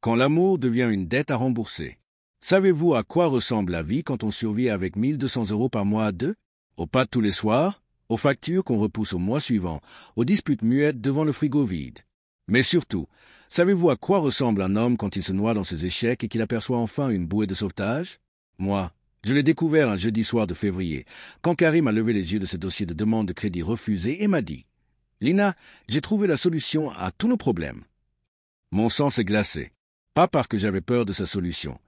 Quand l'amour devient une dette à rembourser. Savez-vous à quoi ressemble la vie quand on survit avec 1200 € par mois à deux? Aux pâtes tous les soirs, aux factures qu'on repousse au mois suivant, aux disputes muettes devant le frigo vide. Mais surtout, savez-vous à quoi ressemble un homme quand il se noie dans ses échecs et qu'il aperçoit enfin une bouée de sauvetage? Moi, je l'ai découvert un jeudi soir de février, quand Karim a levé les yeux de ses dossiers de demande de crédit refusés et m'a dit « Lina, j'ai trouvé la solution à tous nos problèmes. » Mon sang s'est glacé. Pas parce que j'avais peur de sa solution.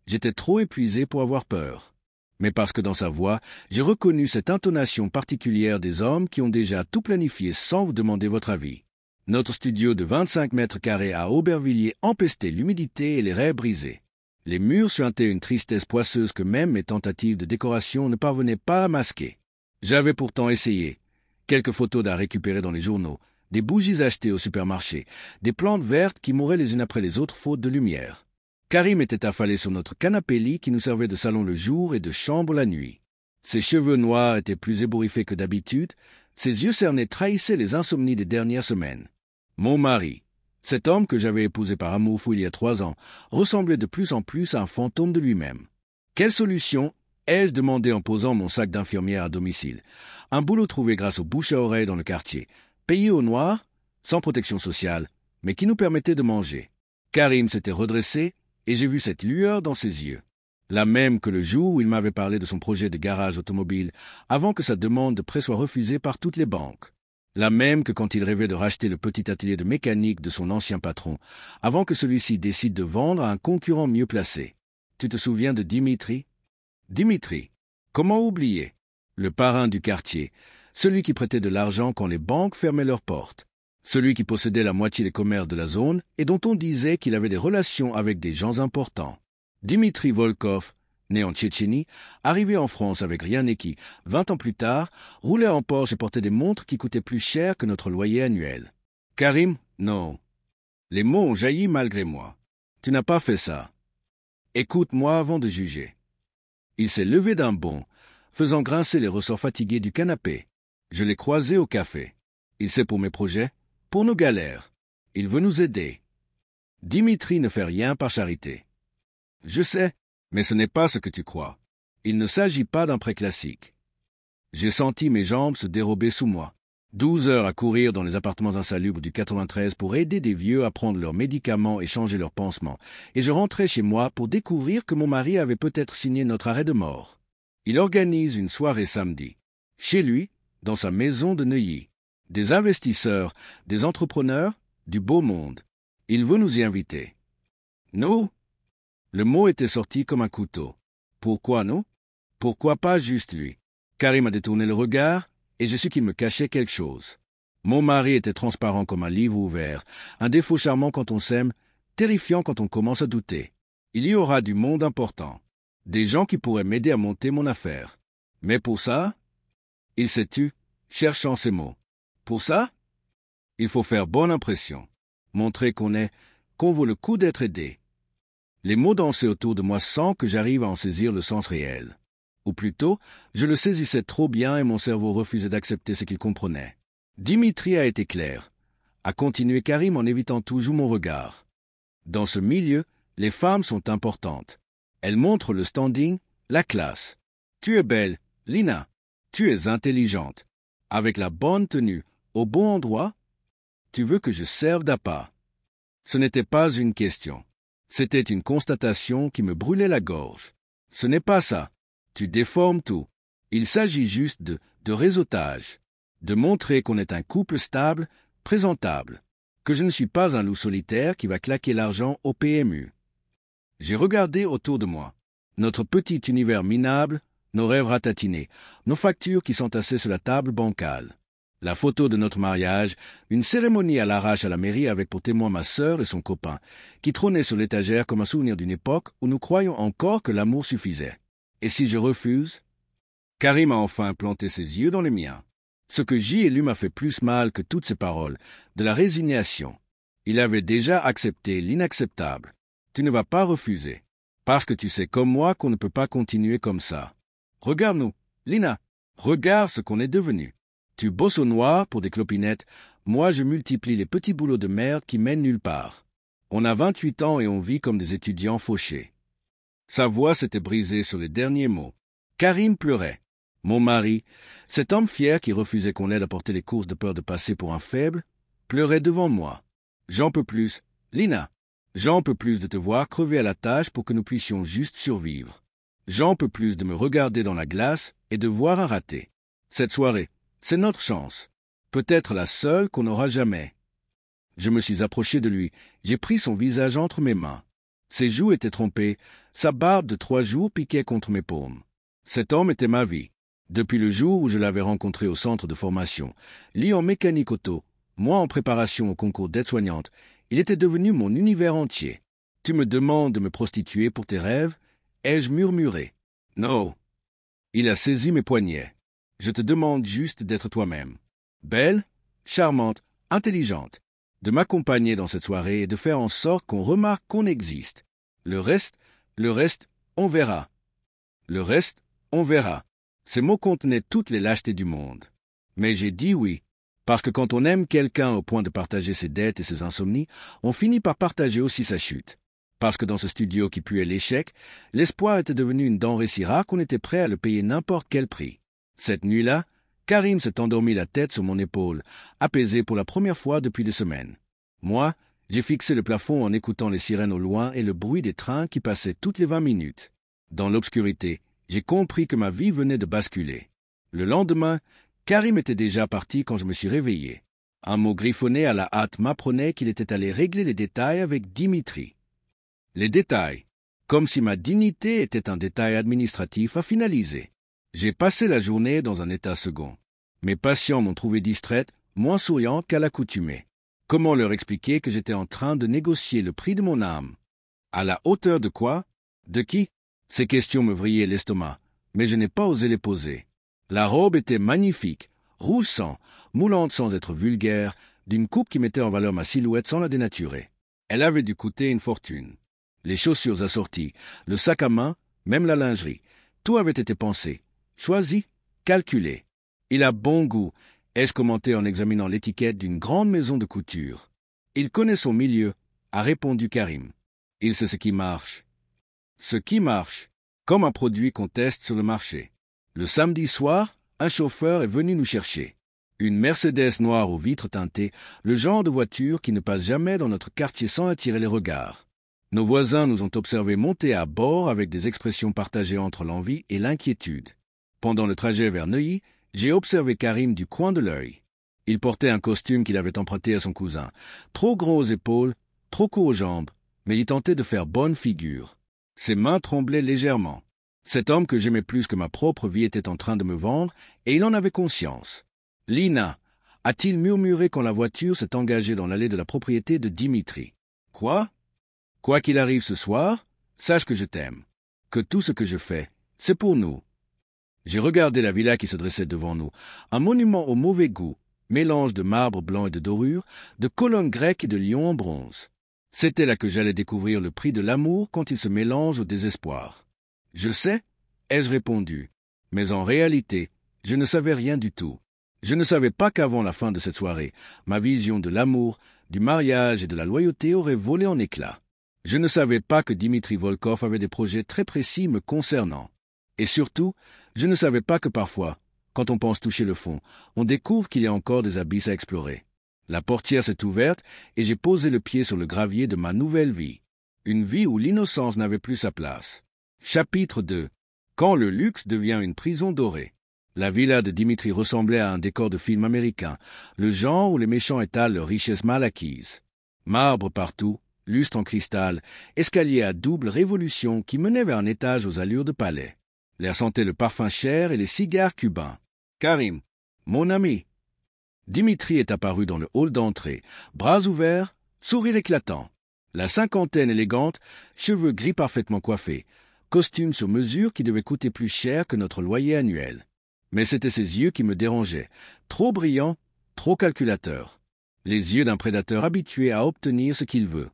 J'étais trop épuisé pour avoir peur. Mais parce que dans sa voix, j'ai reconnu cette intonation particulière des hommes qui ont déjà tout planifié sans vous demander votre avis. Notre studio de 25 mètres carrés à Aubervilliers empestait l'humidité et les raies brisées. Les murs suintaient une tristesse poisseuse que même mes tentatives de décoration ne parvenaient pas à masquer. J'avais pourtant essayé. Quelques photos à récupérer dans les journaux, des bougies achetées au supermarché, des plantes vertes qui mouraient les unes après les autres faute de lumière. Karim était affalé sur notre canapé-lit qui nous servait de salon le jour et de chambre la nuit. Ses cheveux noirs étaient plus ébouriffés que d'habitude, ses yeux cernés trahissaient les insomnies des dernières semaines. Mon mari, cet homme que j'avais épousé par amour fou il y a 3 ans, ressemblait de plus en plus à un fantôme de lui-même. Quelle solution ai-je demandé en posant mon sac d'infirmière à domicile? Un boulot trouvé grâce au bouche à oreille dans le quartier, payé au noir, sans protection sociale, mais qui nous permettait de manger. Karim s'était redressé, et j'ai vu cette lueur dans ses yeux. La même que le jour où il m'avait parlé de son projet de garage automobile, avant que sa demande de prêt soit refusée par toutes les banques. La même que quand il rêvait de racheter le petit atelier de mécanique de son ancien patron, avant que celui-ci décide de vendre à un concurrent mieux placé. Tu te souviens de Dimitri? Dimitri, comment oublier? Le parrain du quartier, celui qui prêtait de l'argent quand les banques fermaient leurs portes, celui qui possédait la moitié des commerces de la zone et dont on disait qu'il avait des relations avec des gens importants. Dimitri Volkov, né en Tchétchénie, arrivé en France avec rien et qui, 20 ans plus tard, roulait en Porsche et portait des montres qui coûtaient plus cher que notre loyer annuel. Karim, non. Les mots ont jailli malgré moi. Tu n'as pas fait ça. Écoute-moi avant de juger. Il s'est levé d'un bond, faisant grincer les ressorts fatigués du canapé. Je l'ai croisé au café. Il sait pour mes projets, pour nos galères. Il veut nous aider. Dimitri ne fait rien par charité. Je sais, mais ce n'est pas ce que tu crois. Il ne s'agit pas d'un prêt classique. J'ai senti mes jambes se dérober sous moi. 12 heures à courir dans les appartements insalubres du 93 pour aider des vieux à prendre leurs médicaments et changer leurs pansements. Et je rentrais chez moi pour découvrir que mon mari avait peut-être signé notre arrêt de mort. Il organise une soirée samedi. Chez lui, dans sa maison de Neuilly. Des investisseurs, des entrepreneurs, du beau monde. Il veut nous y inviter. Nous? Le mot était sorti comme un couteau. Pourquoi nous? Pourquoi pas juste lui? Karim a détourné le regard, et je sus qu'il me cachait quelque chose. Mon mari était transparent comme un livre ouvert, un défaut charmant quand on s'aime, terrifiant quand on commence à douter. Il y aura du monde important, des gens qui pourraient m'aider à monter mon affaire. Mais pour ça, il s'est tu, cherchant ses mots. Pour ça, il faut faire bonne impression, montrer qu'on vaut le coup d'être aidé. Les mots dansaient autour de moi sans que j'arrive à en saisir le sens réel. Ou plutôt, je le saisissais trop bien et mon cerveau refusait d'accepter ce qu'il comprenait. Dimitri a été clair, a continué Karim en évitant toujours mon regard. Dans ce milieu, les femmes sont importantes. Elles montrent le standing, la classe. Tu es belle, Lina. Tu es intelligente. Avec la bonne tenue, au bon endroit, tu veux que je serve d'appât. Ce n'était pas une question. C'était une constatation qui me brûlait la gorge. Ce n'est pas ça. Tu déformes tout. Il s'agit juste de réseautage. De montrer qu'on est un couple stable, présentable. Que je ne suis pas un loup solitaire qui va claquer l'argent au PMU. J'ai regardé autour de moi. Notre petit univers minable, nos rêves ratatinés, nos factures qui s'entassaient sur la table bancale. La photo de notre mariage, une cérémonie à l'arrache à la mairie avec pour témoin ma sœur et son copain, qui trônait sur l'étagère comme un souvenir d'une époque où nous croyions encore que l'amour suffisait. Et si je refuse? Karim a enfin planté ses yeux dans les miens. Ce que j'y ai lu m'a fait plus mal que toutes ces paroles, de la résignation. Il avait déjà accepté l'inacceptable. Tu ne vas pas refuser, parce que tu sais comme moi qu'on ne peut pas continuer comme ça. Regarde-nous, Lina, regarde ce qu'on est devenu. Tu bosses au noir pour des clopinettes, moi je multiplie les petits boulots de merde qui mènent nulle part. On a 28 ans et on vit comme des étudiants fauchés. Sa voix s'était brisée sur les derniers mots. Karim pleurait. Mon mari, cet homme fier qui refusait qu'on l'aide à porter les courses de peur de passer pour un faible, pleurait devant moi. J'en peux plus. Lina, j'en peux plus de te voir crever à la tâche pour que nous puissions juste survivre. J'en peux plus de me regarder dans la glace et de voir un raté. Cette soirée, c'est notre chance. Peut-être la seule qu'on n'aura jamais. Je me suis approché de lui. J'ai pris son visage entre mes mains. Ses joues étaient trompées. Sa barbe de 3 jours piquait contre mes paumes. Cet homme était ma vie. Depuis le jour où je l'avais rencontré au centre de formation, lui en mécanique auto, moi en préparation au concours d'aide-soignante, il était devenu mon univers entier. Tu me demandes de me prostituer pour tes rêves? Ai-je murmuré? Non. Il a saisi mes poignets. Je te demande juste d'être toi-même. Belle, charmante, intelligente. De m'accompagner dans cette soirée et de faire en sorte qu'on remarque qu'on existe. Le reste, on verra. Le reste, on verra. Ces mots contenaient toutes les lâchetés du monde. Mais j'ai dit oui, parce que quand on aime quelqu'un au point de partager ses dettes et ses insomnies, on finit par partager aussi sa chute. Parce que dans ce studio qui puait l'échec, l'espoir était devenu une denrée si rare qu'on était prêt à le payer n'importe quel prix. Cette nuit-là, Karim s'est endormi la tête sur mon épaule, apaisé pour la première fois depuis des semaines. Moi, j'ai fixé le plafond en écoutant les sirènes au loin et le bruit des trains qui passaient toutes les 20 minutes. Dans l'obscurité, j'ai compris que ma vie venait de basculer. Le lendemain, Karim était déjà parti quand je me suis réveillé. Un mot griffonné à la hâte m'apprenait qu'il était allé régler les détails avec Dimitri. Les détails, comme si ma dignité était un détail administratif à finaliser. J'ai passé la journée dans un état second. Mes patients m'ont trouvé distraite, moins souriante qu'à l'accoutumée. Comment leur expliquer que j'étais en train de négocier le prix de mon âme? À la hauteur de quoi? De qui? Ces questions me vrillaient l'estomac, mais je n'ai pas osé les poser. La robe était magnifique, rouge sang, moulante sans être vulgaire, d'une coupe qui mettait en valeur ma silhouette sans la dénaturer. Elle avait dû coûter une fortune. Les chaussures assorties, le sac à main, même la lingerie, tout avait été pensé, choisi, calculé. Il a bon goût, ai-je commenté en examinant l'étiquette d'une grande maison de couture. Il connaît son milieu, a répondu Karim. Il sait ce qui marche. Ce qui marche, comme un produit qu'on teste sur le marché. Le samedi soir, un chauffeur est venu nous chercher. Une Mercedes noire aux vitres teintées, le genre de voiture qui ne passe jamais dans notre quartier sans attirer les regards. Nos voisins nous ont observés monter à bord avec des expressions partagées entre l'envie et l'inquiétude. Pendant le trajet vers Neuilly, j'ai observé Karim du coin de l'œil. Il portait un costume qu'il avait emprunté à son cousin, trop gros aux épaules, trop court aux jambes, mais il tentait de faire bonne figure. Ses mains tremblaient légèrement. Cet homme que j'aimais plus que ma propre vie était en train de me vendre, et il en avait conscience. « Lina » a-t-il murmuré quand la voiture s'est engagée dans l'allée de la propriété de Dimitri. « Quoi ? Quoi qu'il arrive ce soir, sache que je t'aime, que tout ce que je fais, c'est pour nous. » J'ai regardé la villa qui se dressait devant nous, un monument au mauvais goût, mélange de marbre blanc et de dorure, de colonnes grecques et de lions en bronze. C'était là que j'allais découvrir le prix de l'amour quand il se mélange au désespoir. « Je sais » ai-je répondu, mais en réalité, je ne savais rien du tout. Je ne savais pas qu'avant la fin de cette soirée, ma vision de l'amour, du mariage et de la loyauté aurait volé en éclats. Je ne savais pas que Dimitri Volkov avait des projets très précis me concernant. Et surtout, je ne savais pas que parfois, quand on pense toucher le fond, on découvre qu'il y a encore des abysses à explorer. La portière s'est ouverte et j'ai posé le pied sur le gravier de ma nouvelle vie. Une vie où l'innocence n'avait plus sa place. Chapitre 2. Quand le luxe devient une prison dorée. La villa de Dimitri ressemblait à un décor de film américain, le genre où les méchants étalent leurs richesses mal acquises. Marbre partout, lustre en cristal, escalier à double révolution qui menait vers un étage aux allures de palais. L'air sentait le parfum cher et les cigares cubains. Karim, mon ami. Dimitri est apparu dans le hall d'entrée, bras ouverts, sourire éclatant. La cinquantaine élégante, cheveux gris parfaitement coiffés, costume sur mesure qui devait coûter plus cher que notre loyer annuel. Mais c'étaient ses yeux qui me dérangeaient, trop brillants, trop calculateurs. Les yeux d'un prédateur habitué à obtenir ce qu'il veut.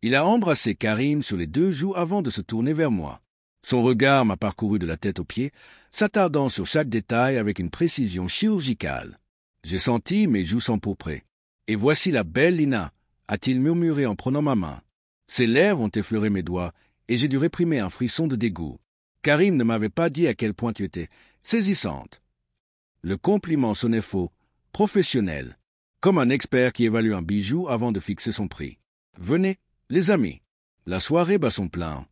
Il a embrassé Karim sur les 2 joues avant de se tourner vers moi. Son regard m'a parcouru de la tête aux pieds, s'attardant sur chaque détail avec une précision chirurgicale. J'ai senti mes joues s'empourprer. « Et voici la belle Lina » a-t-il murmuré en prenant ma main. Ses lèvres ont effleuré mes doigts, et j'ai dû réprimer un frisson de dégoût. Karim ne m'avait pas dit à quel point tu étais saisissante. Le compliment sonnait faux, professionnel, comme un expert qui évalue un bijou avant de fixer son prix. Venez, les amis. La soirée bat son plein.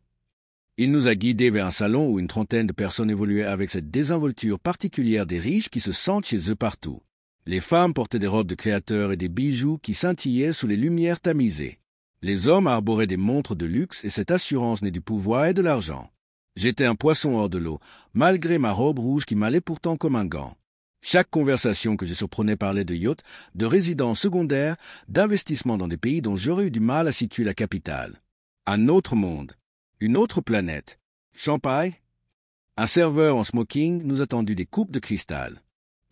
Il nous a guidés vers un salon où une trentaine de personnes évoluaient avec cette désinvolture particulière des riches qui se sentent chez eux partout. Les femmes portaient des robes de créateurs et des bijoux qui scintillaient sous les lumières tamisées. Les hommes arboraient des montres de luxe et cette assurance née du pouvoir et de l'argent. J'étais un poisson hors de l'eau, malgré ma robe rouge qui m'allait pourtant comme un gant. Chaque conversation que je surprenais parlait de yachts, de résidences secondaires, d'investissements dans des pays dont j'aurais eu du mal à situer la capitale. Un autre monde, une autre planète. Champagne. Un serveur en smoking nous a tendu des coupes de cristal.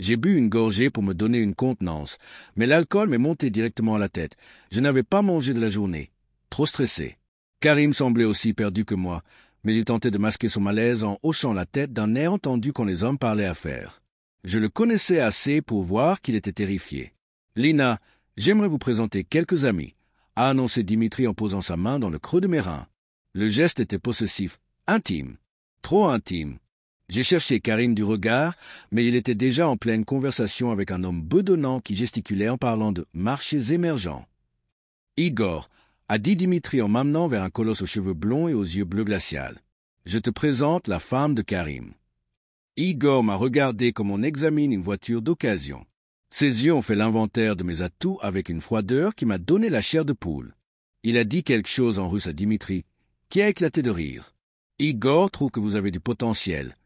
J'ai bu une gorgée pour me donner une contenance, mais l'alcool m'est monté directement à la tête. Je n'avais pas mangé de la journée, trop stressé. Karim semblait aussi perdu que moi, mais il tentait de masquer son malaise en hochant la tête d'un air entendu quand les hommes parlaient affaires. Je le connaissais assez pour voir qu'il était terrifié. « Lina, j'aimerais vous présenter quelques amis », a annoncé Dimitri en posant sa main dans le creux de mes reins. Le geste était possessif, intime, trop intime. J'ai cherché Karim du regard, mais il était déjà en pleine conversation avec un homme bedonnant qui gesticulait en parlant de marchés émergents. « Igor », a dit Dimitri en m'amenant vers un colosse aux cheveux blonds et aux yeux bleu glacial. « Je te présente la femme de Karim. » Igor m'a regardé comme on examine une voiture d'occasion. Ses yeux ont fait l'inventaire de mes atouts avec une froideur qui m'a donné la chair de poule. Il a dit quelque chose en russe à Dimitri, qui a éclaté de rire. « Igor trouve que vous avez du potentiel »,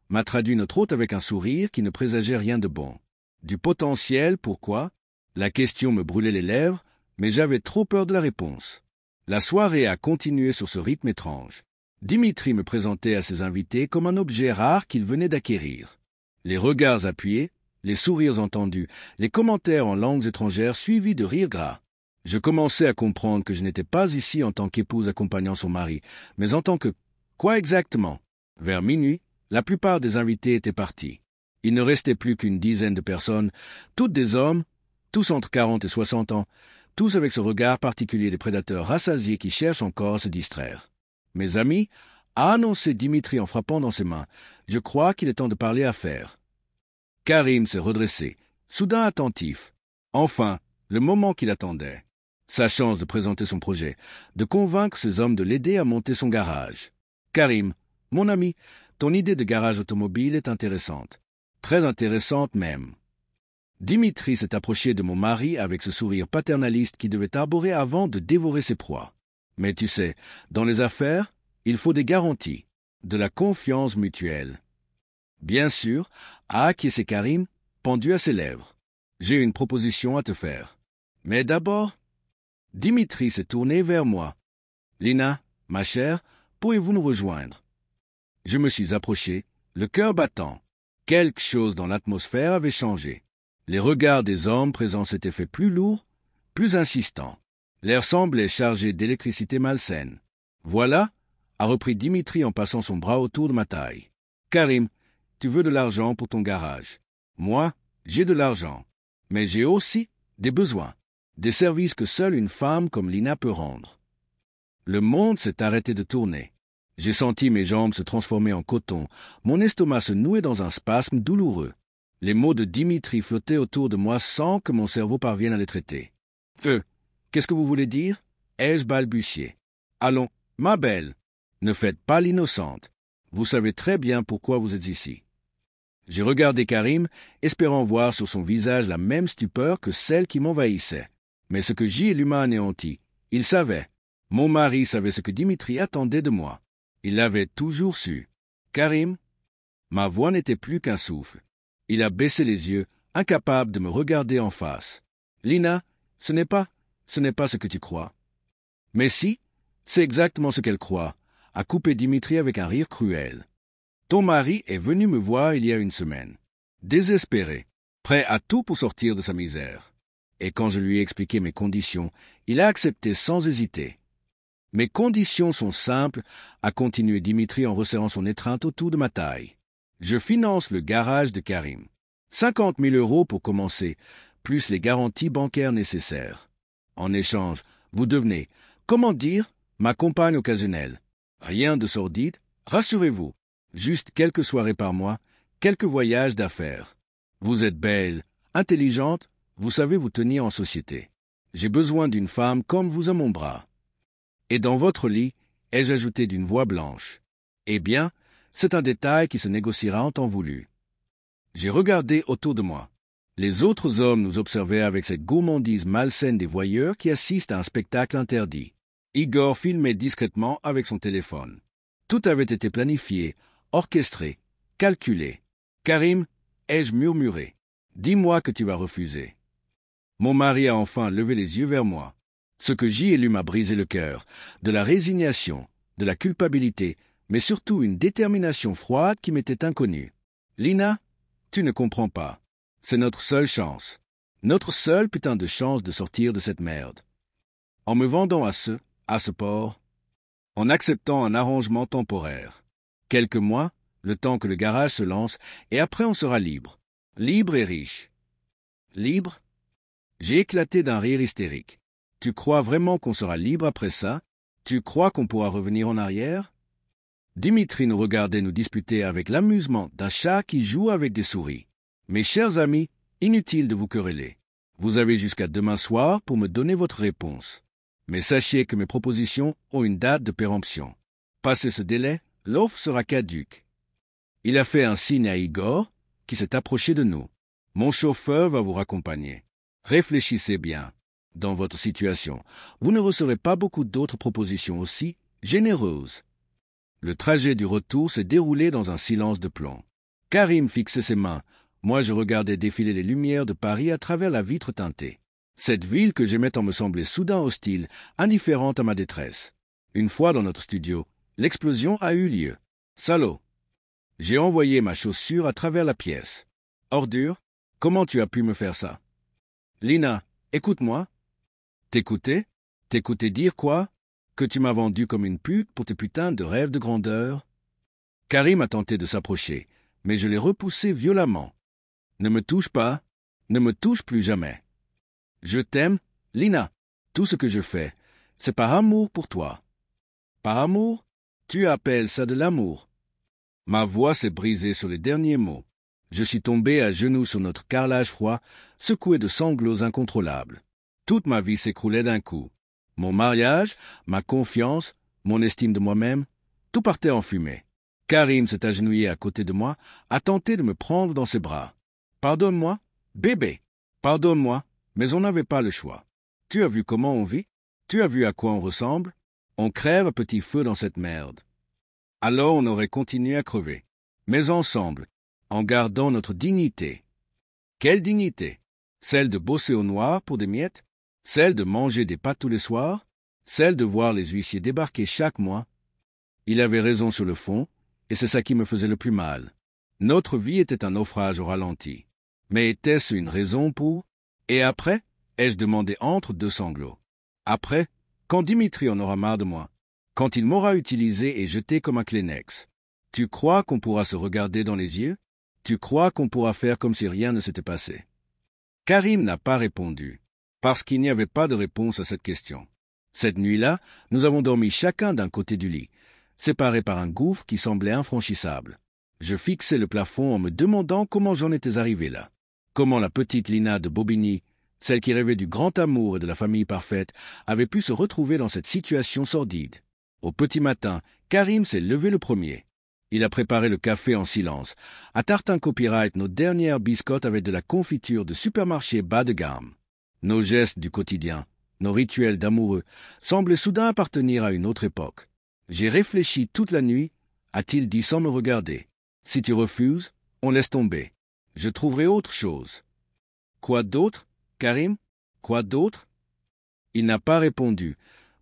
m'a traduit notre hôte avec un sourire qui ne présageait rien de bon. Du potentiel, pourquoi? La question me brûlait les lèvres, mais j'avais trop peur de la réponse. La soirée a continué sur ce rythme étrange. Dimitri me présentait à ses invités comme un objet rare qu'il venait d'acquérir. Les regards appuyés, les sourires entendus, les commentaires en langues étrangères suivis de rires gras. Je commençais à comprendre que je n'étais pas ici en tant qu'épouse accompagnant son mari, mais en tant que... Quoi exactement? Vers minuit, la plupart des invités étaient partis. Il ne restait plus qu'une dizaine de personnes, toutes des hommes, tous entre 40 et 60 ans, tous avec ce regard particulier des prédateurs rassasiés qui cherchent encore à se distraire. « Mes amis » a annoncé Dimitri en frappant dans ses mains. « Je crois qu'il est temps de parler affaires. » Karim s'est redressé, soudain attentif. Enfin, le moment qu'il attendait. Sa chance de présenter son projet, de convaincre ses hommes de l'aider à monter son garage. « Karim, mon ami, ton idée de garage automobile est intéressante. Très intéressante même. » Dimitri s'est approché de mon mari avec ce sourire paternaliste qui devait arborer avant de dévorer ses proies. Mais tu sais, dans les affaires, il faut des garanties, de la confiance mutuelle. Bien sûr, a acquiescé Karim, pendu à ses lèvres. J'ai une proposition à te faire. Mais d'abord, Dimitri s'est tourné vers moi. Lina, ma chère, pourriez-vous nous rejoindre? Je me suis approché, le cœur battant. Quelque chose dans l'atmosphère avait changé. Les regards des hommes présents s'étaient fait plus lourds, plus insistants. L'air semblait chargé d'électricité malsaine. « Voilà » a repris Dimitri en passant son bras autour de ma taille. « Karim, tu veux de l'argent pour ton garage. Moi, j'ai de l'argent. Mais j'ai aussi des besoins, des services que seule une femme comme Lina peut rendre. » Le monde s'est arrêté de tourner. J'ai senti mes jambes se transformer en coton, mon estomac se nouer dans un spasme douloureux. Les mots de Dimitri flottaient autour de moi sans que mon cerveau parvienne à les traiter. « Qu'est-ce que vous voulez dire » ai-je balbutié. « Allons, ma belle, ne faites pas l'innocente. Vous savez très bien pourquoi vous êtes ici. » J'ai regardé Karim, espérant voir sur son visage la même stupeur que celle qui m'envahissait. Mais ce que Gilles m'a anéanti, il savait. Mon mari savait ce que Dimitri attendait de moi. Il l'avait toujours su. « Karim » Ma voix n'était plus qu'un souffle. Il a baissé les yeux, incapable de me regarder en face. « Lina, ce n'est pas ce que tu crois. » « Mais si, c'est exactement ce qu'elle croit, » a coupé Dimitri avec un rire cruel. « Ton mari est venu me voir il y a une semaine, désespéré, prêt à tout pour sortir de sa misère. Et quand je lui ai expliqué mes conditions, il a accepté sans hésiter. « Mes conditions sont simples, » a continué Dimitri en resserrant son étreinte autour de ma taille. « Je finance le garage de Karim. 50 000 € pour commencer, plus les garanties bancaires nécessaires. En échange, vous devenez, comment dire, ma compagne occasionnelle. Rien de sordide, rassurez-vous. Juste quelques soirées par mois, quelques voyages d'affaires. Vous êtes belle, intelligente, vous savez vous tenir en société. J'ai besoin d'une femme comme vous à mon bras. Et dans votre lit, ai-je ajouté d'une voix blanche. Eh bien, c'est un détail qui se négociera en temps voulu. J'ai regardé autour de moi. Les autres hommes nous observaient avec cette gourmandise malsaine des voyeurs qui assistent à un spectacle interdit. Igor filmait discrètement avec son téléphone. Tout avait été planifié, orchestré, calculé. Karim, ai-je murmuré, dis-moi que tu vas refuser. Mon mari a enfin levé les yeux vers moi. Ce que j'y ai lu m'a brisé le cœur, de la résignation, de la culpabilité, mais surtout une détermination froide qui m'était inconnue. Lina, tu ne comprends pas. C'est notre seule chance. Notre seule putain de chance de sortir de cette merde. En me vendant à ce port, en acceptant un arrangement temporaire. Quelques mois, le temps que le garage se lance, et après on sera libre. Libre et riche. Libre? J'ai éclaté d'un rire hystérique. Tu crois vraiment qu'on sera libre après ça? Tu crois qu'on pourra revenir en arrière? Dimitri nous regardait nous disputer avec l'amusement d'un chat qui joue avec des souris. Mes chers amis, inutile de vous quereller. Vous avez jusqu'à demain soir pour me donner votre réponse. Mais sachez que mes propositions ont une date de péremption. Passé ce délai, l'offre sera caduque. Il a fait un signe à Igor, qui s'est approché de nous. Mon chauffeur va vous raccompagner. Réfléchissez bien. Dans votre situation, vous ne recevrez pas beaucoup d'autres propositions aussi généreuses. Le trajet du retour s'est déroulé dans un silence de plomb. Karim fixait ses mains. Moi, je regardais défiler les lumières de Paris à travers la vitre teintée. Cette ville que j'aimais tant me semblait soudain hostile, indifférente à ma détresse. Une fois dans notre studio, l'explosion a eu lieu. Salaud! J'ai envoyé ma chaussure à travers la pièce. Ordure, comment tu as pu me faire ça? Lina, écoute-moi. T'écouter? T'écouter dire quoi? Que tu m'as vendu comme une pute pour tes putains de rêves de grandeur? Karim a tenté de s'approcher, mais je l'ai repoussé violemment. Ne me touche pas, ne me touche plus jamais. Je t'aime, Lina. Tout ce que je fais, c'est par amour pour toi. Par amour? Tu appelles ça de l'amour? Ma voix s'est brisée sur les derniers mots. Je suis tombé à genoux sur notre carrelage froid, secoué de sanglots incontrôlables. Toute ma vie s'écroulait d'un coup. Mon mariage, ma confiance, mon estime de moi-même, tout partait en fumée. Karim s'est agenouillé à côté de moi, a tenté de me prendre dans ses bras. Pardonne-moi, bébé, pardonne-moi, mais on n'avait pas le choix. Tu as vu comment on vit? Tu as vu à quoi on ressemble? On crève à petit feu dans cette merde. Alors on aurait continué à crever. Mais ensemble, en gardant notre dignité. Quelle dignité? Celle de bosser au noir pour des miettes? Celle de manger des pâtes tous les soirs? Celle de voir les huissiers débarquer chaque mois? Il avait raison sur le fond, et c'est ça qui me faisait le plus mal. Notre vie était un naufrage au ralenti. Mais était-ce une raison pour? Et après? Ai-je demandé entre deux sanglots. Après, quand Dimitri en aura marre de moi, quand il m'aura utilisé et jeté comme un Kleenex, tu crois qu'on pourra se regarder dans les yeux? Tu crois qu'on pourra faire comme si rien ne s'était passé? Karim n'a pas répondu, parce qu'il n'y avait pas de réponse à cette question. Cette nuit-là, nous avons dormi chacun d'un côté du lit, séparés par un gouffre qui semblait infranchissable. Je fixais le plafond en me demandant comment j'en étais arrivé là. Comment la petite Lina de Bobigny, celle qui rêvait du grand amour et de la famille parfaite, avait pu se retrouver dans cette situation sordide. Au petit matin, Karim s'est levé le premier. Il a préparé le café en silence, à Tartin Copyright nos dernières biscottes avec de la confiture de supermarché bas de gamme. Nos gestes du quotidien, nos rituels d'amoureux, semblaient soudain appartenir à une autre époque. J'ai réfléchi toute la nuit, a-t-il dit sans me regarder. Si tu refuses, on laisse tomber. Je trouverai autre chose. Quoi d'autre, Karim? Quoi d'autre? Il n'a pas répondu,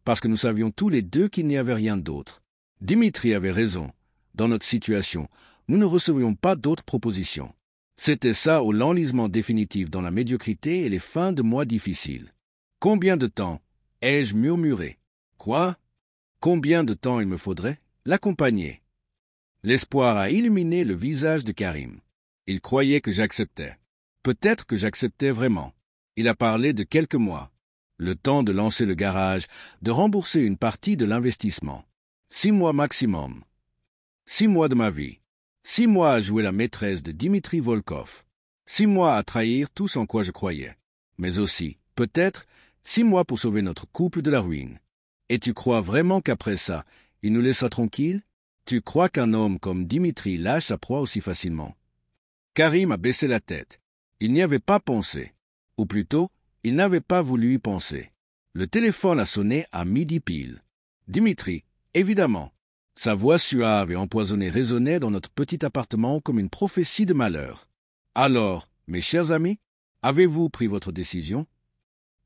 parce que nous savions tous les deux qu'il n'y avait rien d'autre. Dimitri avait raison. Dans notre situation, nous ne recevions pas d'autres propositions. C'était ça ou l'enlisement définitif dans la médiocrité et les fins de mois difficiles. Combien de temps? Ai-je murmuré. Quoi? Combien de temps il me faudrait? L'accompagner. L'espoir a illuminé le visage de Karim. Il croyait que j'acceptais. Peut-être que j'acceptais vraiment. Il a parlé de quelques mois. Le temps de lancer le garage, de rembourser une partie de l'investissement. 6 mois maximum. 6 mois de ma vie. 6 mois à jouer la maîtresse de Dimitri Volkov. 6 mois à trahir tout en quoi je croyais. Mais aussi, peut-être, 6 mois pour sauver notre couple de la ruine. Et tu crois vraiment qu'après ça, il nous laissera tranquilles? Tu crois qu'un homme comme Dimitri lâche sa proie aussi facilement? Karim a baissé la tête. Il n'y avait pas pensé. Ou plutôt, il n'avait pas voulu y penser. Le téléphone a sonné à midi pile. Dimitri, évidemment. Sa voix suave et empoisonnée résonnait dans notre petit appartement comme une prophétie de malheur. Alors, mes chers amis, avez-vous pris votre décision?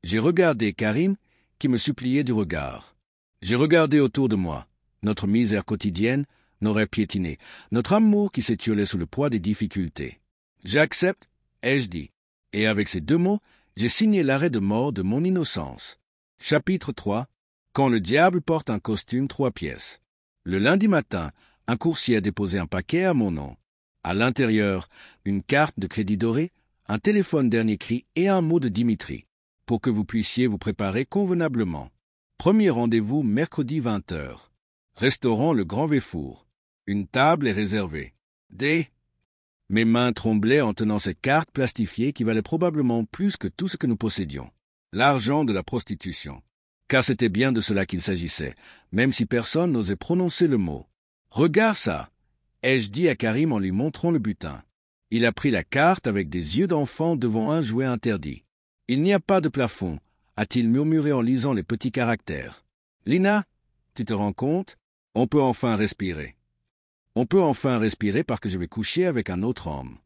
J'ai regardé Karim, qui me suppliait du regard. J'ai regardé autour de moi. Notre misère quotidienne n'aurait piétiné, notre amour qui s'étiolait sous le poids des difficultés. J'accepte, ai-je dit. Et avec ces 2 mots, j'ai signé l'arrêt de mort de mon innocence. Chapitre 3. Quand le diable porte un costume 3 pièces. Le lundi matin, un coursier a déposé un paquet à mon nom. À l'intérieur, une carte de crédit doré, un téléphone dernier cri et un mot de Dimitri, pour que vous puissiez vous préparer convenablement. Premier rendez-vous mercredi 20h. Restaurant Le Grand Véfour. Une table est réservée. Mes mains tremblaient en tenant cette carte plastifiée qui valait probablement plus que tout ce que nous possédions. L'argent de la prostitution. Car c'était bien de cela qu'il s'agissait, même si personne n'osait prononcer le mot. « Regarde ça !» ai-je dit à Karim en lui montrant le butin. Il a pris la carte avec des yeux d'enfant devant un jouet interdit. « Il n'y a pas de plafond », a-t-il murmuré en lisant les petits caractères. « Lina, tu te rends compte? On peut enfin respirer. On peut enfin respirer parce que je vais coucher avec un autre homme.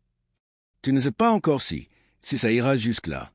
Tu ne sais pas encore si ça ira jusque-là. »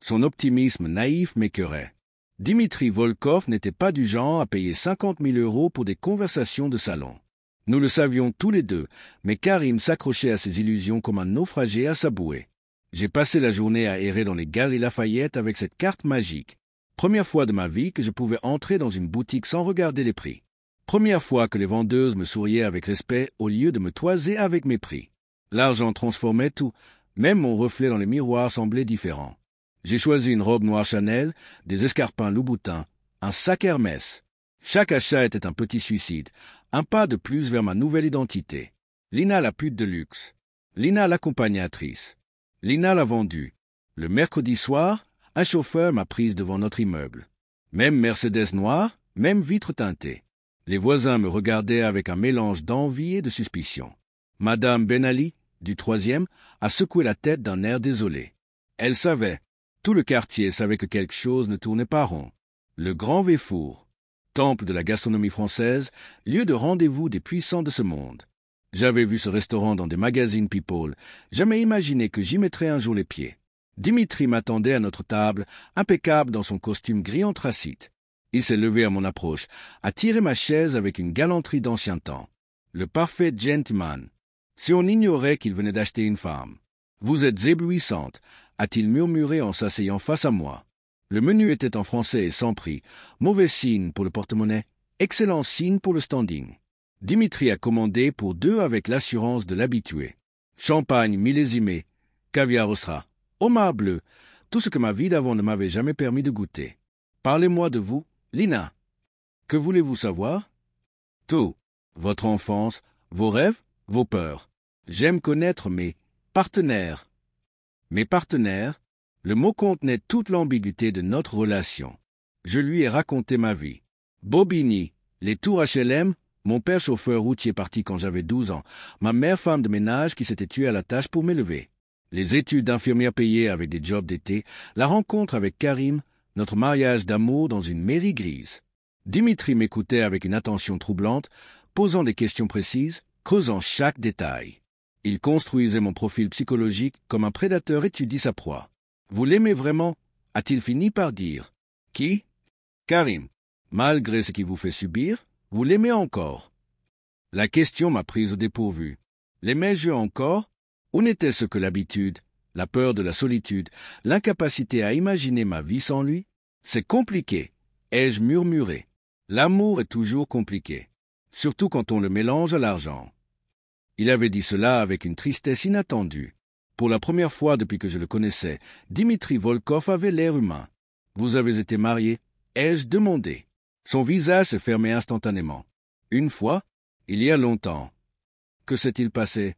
Son optimisme naïf m'écœurait. Dimitri Volkov n'était pas du genre à payer 50 000 € pour des conversations de salon. Nous le savions tous les deux, mais Karim s'accrochait à ses illusions comme un naufragé à sa bouée. J'ai passé la journée à errer dans les galeries Lafayette avec cette carte magique. Première fois de ma vie que je pouvais entrer dans une boutique sans regarder les prix. Première fois que les vendeuses me souriaient avec respect au lieu de me toiser avec mépris. L'argent transformait tout, même mon reflet dans les miroirs semblait différent. J'ai choisi une robe noire Chanel, des escarpins Louboutin, un sac Hermès. Chaque achat était un petit suicide, un pas de plus vers ma nouvelle identité. Lina la pute de luxe. Lina l'accompagnatrice. Lina l'a vendue. Le mercredi soir, un chauffeur m'a prise devant notre immeuble. Même Mercedes noire, même vitre teintée. Les voisins me regardaient avec un mélange d'envie et de suspicion. Madame Ben Ali, du 3e, a secoué la tête d'un air désolé. Elle savait. Tout le quartier savait que quelque chose ne tournait pas rond. Le Grand Véfour, temple de la gastronomie française, lieu de rendez-vous des puissants de ce monde. J'avais vu ce restaurant dans des magazines People, jamais imaginé que j'y mettrais un jour les pieds. Dimitri m'attendait à notre table, impeccable dans son costume gris anthracite. Il s'est levé à mon approche, a tiré ma chaise avec une galanterie d'ancien temps. Le parfait gentleman. Si on ignorait qu'il venait d'acheter une femme. Vous êtes éblouissante, a-t-il murmuré en s'asseyant face à moi. Le menu était en français et sans prix. Mauvais signe pour le porte-monnaie, excellent signe pour le standing. Dimitri a commandé pour 2 avec l'assurance de l'habitué. Champagne millésimé, caviar Ostra, homard bleu, tout ce que ma vie d'avant ne m'avait jamais permis de goûter. Parlez-moi de vous, Lina. Que voulez-vous savoir? Tout. Votre enfance, vos rêves, vos peurs. J'aime connaître mes partenaires. Mes partenaires, le mot contenait toute l'ambiguïté de notre relation. Je lui ai raconté ma vie. Bobigny, les tours HLM, mon père chauffeur routier parti quand j'avais 12 ans, ma mère femme de ménage qui s'était tuée à la tâche pour m'élever. Les études d'infirmière payées avec des jobs d'été, la rencontre avec Karim, notre mariage d'amour dans une mairie grise. Dimitri m'écoutait avec une attention troublante, posant des questions précises, creusant chaque détail. Il construisait mon profil psychologique comme un prédateur étudie sa proie. « Vous l'aimez vraiment ?» a-t-il fini par dire. « Qui ?»« Karim. Malgré ce qu'il vous fait subir, vous l'aimez encore ?» La question m'a prise au dépourvu. L'aimais-je encore? Où n'était-ce que l'habitude, la peur de la solitude, l'incapacité à imaginer ma vie sans lui? C'est compliqué, ai-je murmuré. L'amour est toujours compliqué, surtout quand on le mélange à l'argent. Il avait dit cela avec une tristesse inattendue. Pour la première fois depuis que je le connaissais, Dimitri Volkov avait l'air humain. Vous avez été marié? Ai-je demandé. Son visage se fermait instantanément. Une fois, il y a longtemps. Que s'est-il passé?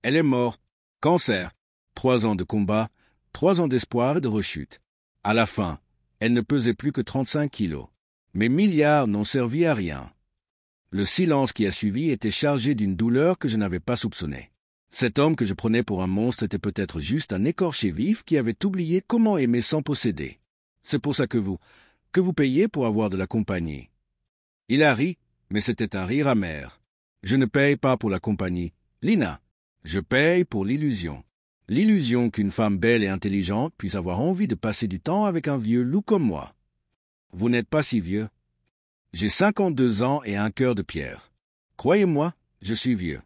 Elle est morte. Cancer. 3 ans de combat, 3 ans d'espoir et de rechute. À la fin, elle ne pesait plus que 35 kilos. Mes milliards n'ont servi à rien. Le silence qui a suivi était chargé d'une douleur que je n'avais pas soupçonnée. Cet homme que je prenais pour un monstre était peut-être juste un écorché vif qui avait oublié comment aimer sans posséder. C'est pour ça que vous payez pour avoir de la compagnie. Il a ri, mais c'était un rire amer. Je ne paye pas pour la compagnie, Lina. Je paye pour l'illusion. L'illusion qu'une femme belle et intelligente puisse avoir envie de passer du temps avec un vieux loup comme moi. Vous n'êtes pas si vieux. J'ai 52 ans et un cœur de pierre. Croyez-moi, je suis vieux.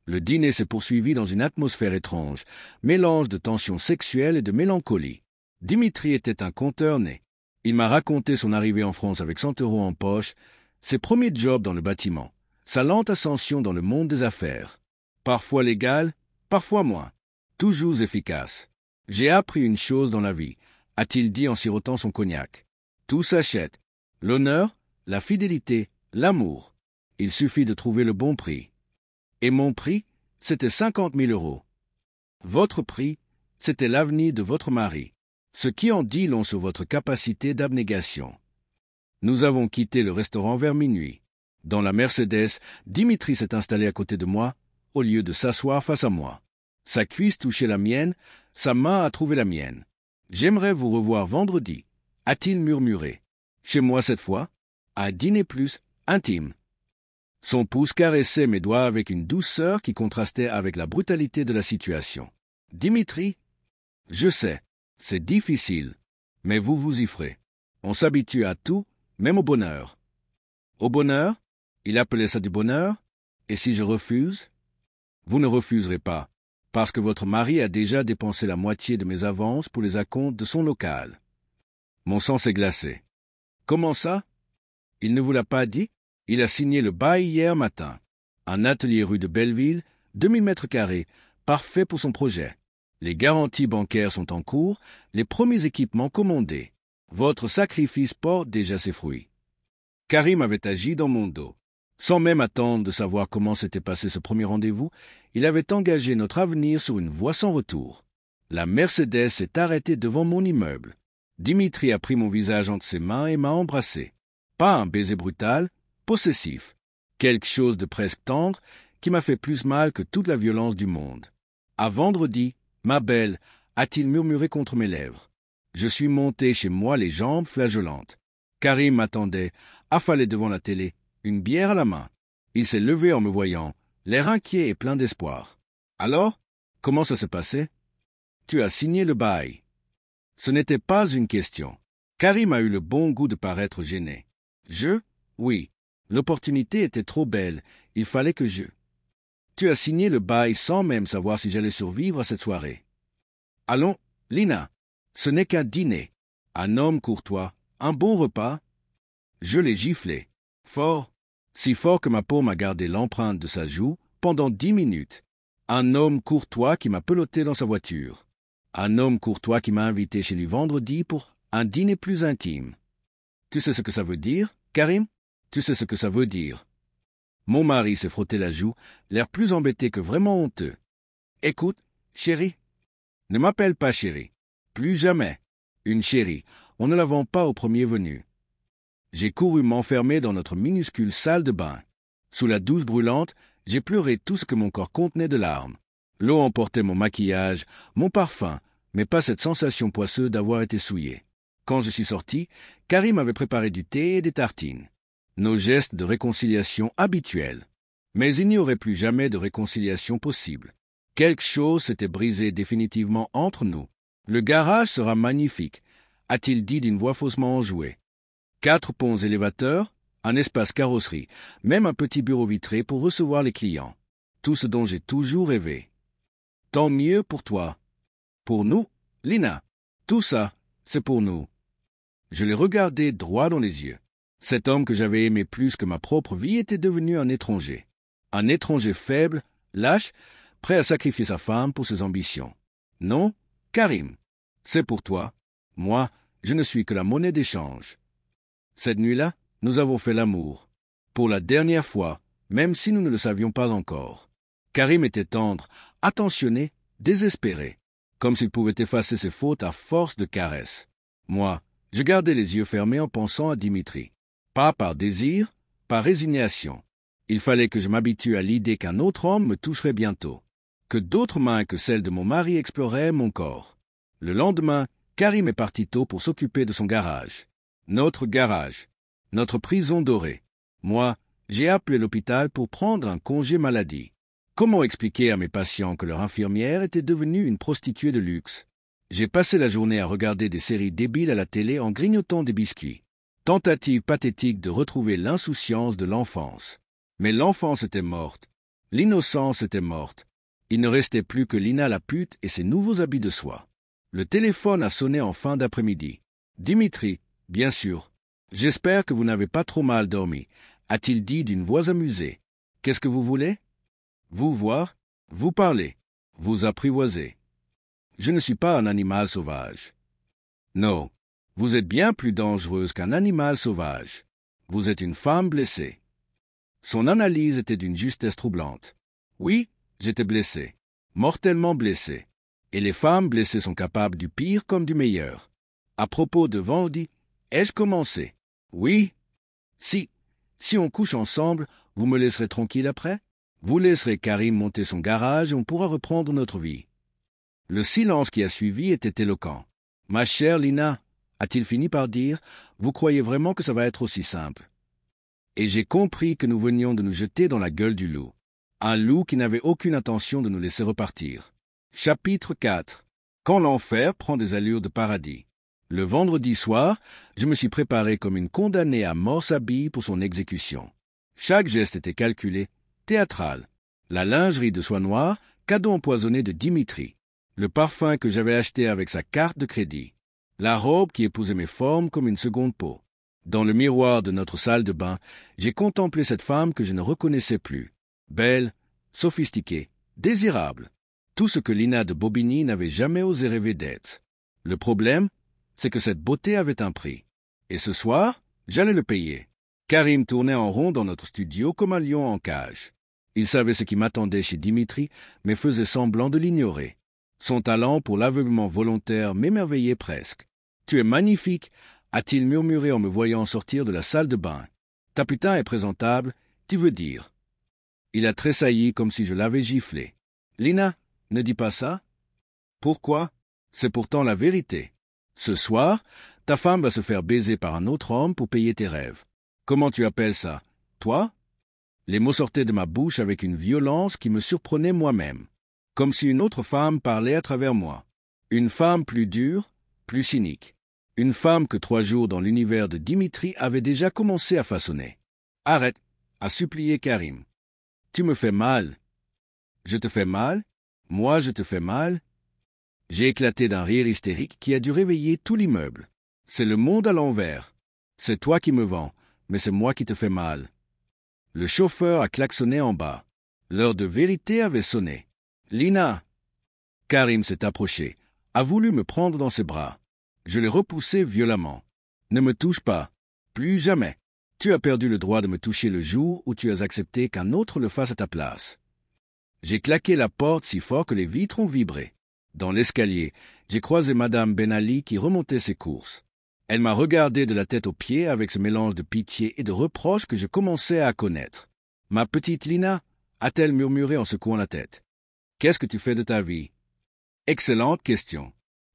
Le dîner s'est poursuivi dans une atmosphère étrange, mélange de tension sexuelle et de mélancolie. Dimitri était un conteur né. Il m'a raconté son arrivée en France avec 100 € en poche, ses premiers jobs dans le bâtiment, sa lente ascension dans le monde des affaires. Parfois légal, parfois moins. Toujours efficace. J'ai appris une chose dans la vie, a-t-il dit en sirotant son cognac. Tout s'achète. L'honneur, la fidélité, l'amour. Il suffit de trouver le bon prix. Et mon prix, c'était 50 000 €. Votre prix, c'était l'avenir de votre mari. Ce qui en dit long sur votre capacité d'abnégation. Nous avons quitté le restaurant vers minuit. Dans la Mercedes, Dimitri s'est installé à côté de moi, au lieu de s'asseoir face à moi. Sa cuisse touchait la mienne, sa main a trouvé la mienne. « J'aimerais vous revoir vendredi », a-t-il murmuré. Chez moi cette fois, à dîner plus intime. Son pouce caressait mes doigts avec une douceur qui contrastait avec la brutalité de la situation. « Dimitri, je sais, c'est difficile, mais vous vous y ferez. On s'habitue à tout, même au bonheur. » Au bonheur? Il appelait ça du bonheur? Et si je refuse? Vous ne refuserez pas, parce que votre mari a déjà dépensé la moitié de mes avances pour les acomptes de son local. Mon sang s'est glacé. Comment ça? Il ne vous l'a pas dit? Il a signé le bail hier matin. Un atelier rue de Belleville, 2000 mètres carrés, parfait pour son projet. Les garanties bancaires sont en cours, les premiers équipements commandés. Votre sacrifice porte déjà ses fruits. Karim avait agi dans mon dos. Sans même attendre de savoir comment s'était passé ce premier rendez-vous, il avait engagé notre avenir sur une voie sans retour. La Mercedes s'est arrêtée devant mon immeuble. Dimitri a pris mon visage entre ses mains et m'a embrassé. Pas un baiser brutal, possessif. Quelque chose de presque tendre qui m'a fait plus mal que toute la violence du monde. À vendredi, ma belle, a-t-il murmuré contre mes lèvres. Je suis monté chez moi les jambes flageolantes. Karim m'attendait, affalé devant la télé, une bière à la main. Il s'est levé en me voyant, l'air inquiet et plein d'espoir. Alors, comment ça s'est passé? Tu as signé le bail. Ce n'était pas une question. Karim a eu le bon goût de paraître gêné. Oui. L'opportunité était trop belle. Il fallait que je... Tu as signé le bail sans même savoir si j'allais survivre à cette soirée. Allons, Lina. Ce n'est qu'un dîner. Un homme courtois. Un bon repas. Je l'ai giflé. Fort. Si fort que ma peau m'a gardé l'empreinte de sa joue pendant 10 minutes. Un homme courtois qui m'a peloté dans sa voiture. Un homme courtois qui m'a invité chez lui vendredi pour un dîner plus intime. Tu sais ce que ça veut dire, Karim? Tu sais ce que ça veut dire. Mon mari s'est frotté la joue, l'air plus embêté que vraiment honteux. Écoute, chérie. Ne m'appelle pas chérie. Plus jamais. Une chérie, on ne la vend pas au premier venu. J'ai couru m'enfermer dans notre minuscule salle de bain. Sous la douche brûlante, j'ai pleuré tout ce que mon corps contenait de larmes. L'eau emportait mon maquillage, mon parfum, mais pas cette sensation poisseuse d'avoir été souillé. Quand je suis sorti, Karim avait préparé du thé et des tartines. Nos gestes de réconciliation habituels. Mais il n'y aurait plus jamais de réconciliation possible. Quelque chose s'était brisé définitivement entre nous. Le garage sera magnifique, a-t-il dit d'une voix faussement enjouée. 4 ponts élévateurs, un espace carrosserie, même un petit bureau vitré pour recevoir les clients. Tout ce dont j'ai toujours rêvé. Tant mieux pour toi. Pour nous, Lina. Tout ça, c'est pour nous. Je l'ai regardé droit dans les yeux. Cet homme que j'avais aimé plus que ma propre vie était devenu un étranger. Un étranger faible, lâche, prêt à sacrifier sa femme pour ses ambitions. Non, Karim, c'est pour toi. Moi, Je ne suis que la monnaie d'échange. Cette nuit-là, nous avons fait l'amour. Pour la dernière fois, même si nous ne le savions pas encore. Karim était tendre, attentionné, désespéré, comme s'il pouvait effacer ses fautes à force de caresses. Moi, je gardais les yeux fermés en pensant à Dimitri. Pas par désir, par résignation. Il fallait que je m'habitue à l'idée qu'un autre homme me toucherait bientôt, que d'autres mains que celles de mon mari exploreraient mon corps. Le lendemain, Karim est parti tôt pour s'occuper de son garage. Notre garage. Notre prison dorée. Moi, j'ai appelé l'hôpital pour prendre un congé maladie. Comment expliquer à mes patients que leur infirmière était devenue une prostituée de luxe? J'ai passé la journée à regarder des séries débiles à la télé en grignotant des biscuits. Tentative pathétique de retrouver l'insouciance de l'enfance. Mais l'enfance était morte. L'innocence était morte. Il ne restait plus que Lina la pute et ses nouveaux habits de soie. Le téléphone a sonné en fin d'après-midi. Dimitri, bien sûr. J'espère que vous n'avez pas trop mal dormi, a-t-il dit d'une voix amusée. Qu'est-ce que vous voulez? Vous voir, vous parler, vous apprivoiser. Je ne suis pas un animal sauvage. Non, vous êtes bien plus dangereuse qu'un animal sauvage. Vous êtes une femme blessée. Son analyse était d'une justesse troublante. Oui, j'étais blessé, mortellement blessé. Et les femmes blessées sont capables du pire comme du meilleur. À propos de Vendée, ai-je commencé? Oui. Si on couche ensemble, vous me laisserez tranquille après? Vous laisserez Karim monter son garage et on pourra reprendre notre vie. Le silence qui a suivi était éloquent. Ma chère Lina, a-t-il fini par dire, vous croyez vraiment que ça va être aussi simple? Et j'ai compris que nous venions de nous jeter dans la gueule du loup. Un loup qui n'avait aucune intention de nous laisser repartir. Chapitre 4. Quand l'enfer prend des allures de paradis. Le vendredi soir, je me suis préparé comme une condamnée à mort s'habille pour son exécution. Chaque geste était calculé, théâtral. La lingerie de soie noire, cadeau empoisonné de Dimitri. Le parfum que j'avais acheté avec sa carte de crédit. La robe qui épousait mes formes comme une seconde peau. Dans le miroir de notre salle de bain, j'ai contemplé cette femme que je ne reconnaissais plus. Belle, sophistiquée, désirable. Tout ce que Lina de Bobigny n'avait jamais osé rêver d'être. Le problème, c'est que cette beauté avait un prix. Et ce soir, j'allais le payer. Karim tournait en rond dans notre studio comme un lion en cage. Il savait ce qui m'attendait chez Dimitri, mais faisait semblant de l'ignorer. Son talent pour l'aveuglement volontaire m'émerveillait presque. « Tu es magnifique !» a-t-il murmuré en me voyant sortir de la salle de bain. « Ta putain est présentable, tu veux dire ?» Il a tressailli comme si je l'avais giflé. « Lina, ne dis pas ça. » « Pourquoi? C'est pourtant la vérité. Ce soir, ta femme va se faire baiser par un autre homme pour payer tes rêves. Comment tu appelles ça? Toi? » Les mots sortaient de ma bouche avec une violence qui me surprenait moi-même, comme si une autre femme parlait à travers moi. Une femme plus dure, plus cynique. Une femme que 3 jours dans l'univers de Dimitri avait déjà commencé à façonner. « Arrête !» a supplié Karim. « Tu me fais mal. »« Je te fais mal? Moi je te fais mal ?» J'ai éclaté d'un rire hystérique qui a dû réveiller tout l'immeuble. C'est le monde à l'envers. C'est toi qui me vends, mais c'est moi qui te fais mal. Le chauffeur a klaxonné en bas. L'heure de vérité avait sonné. « Lina !» Karim s'est approché, a voulu me prendre dans ses bras. Je l'ai repoussé violemment. « Ne me touche pas. Plus jamais. Tu as perdu le droit de me toucher le jour où tu as accepté qu'un autre le fasse à ta place. » J'ai claqué la porte si fort que les vitres ont vibré. Dans l'escalier, j'ai croisé Madame Ben Ali qui remontait ses courses. Elle m'a regardé de la tête aux pieds avec ce mélange de pitié et de reproche que je commençais à connaître. « Ma petite Lina » a-t-elle murmuré en secouant la tête. « Qu'est-ce que tu fais de ta vie ?» Excellente question.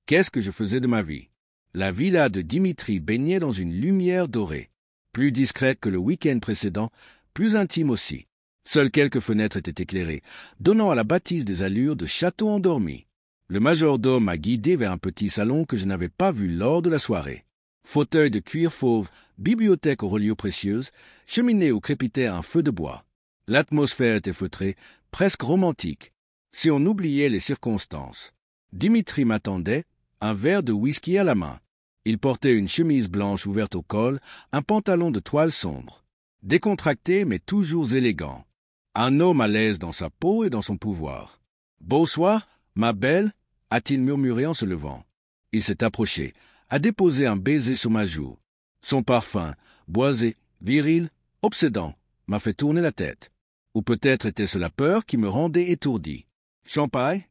Qu'est-ce que je faisais de ma vie? La villa de Dimitri baignait dans une lumière dorée. Plus discrète que le week-end précédent, plus intime aussi. Seules quelques fenêtres étaient éclairées, donnant à la bâtisse des allures de château endormi. Le majordome m'a guidé vers un petit salon que je n'avais pas vu lors de la soirée. Fauteuil de cuir fauve, bibliothèque aux reliures précieuses, cheminée où crépitait un feu de bois. L'atmosphère était feutrée, presque romantique, si on oubliait les circonstances. Dimitri m'attendait, un verre de whisky à la main. Il portait une chemise blanche ouverte au col, un pantalon de toile sombre. Décontracté mais toujours élégant. Un homme à l'aise dans sa peau et dans son pouvoir. « Bonsoir, ma belle » a-t-il murmuré en se levant. Il s'est approché, a déposé un baiser sur ma joue. Son parfum, boisé, viril, obsédant, m'a fait tourner la tête. Ou peut-être était-ce la peur qui me rendait étourdi. Champagne?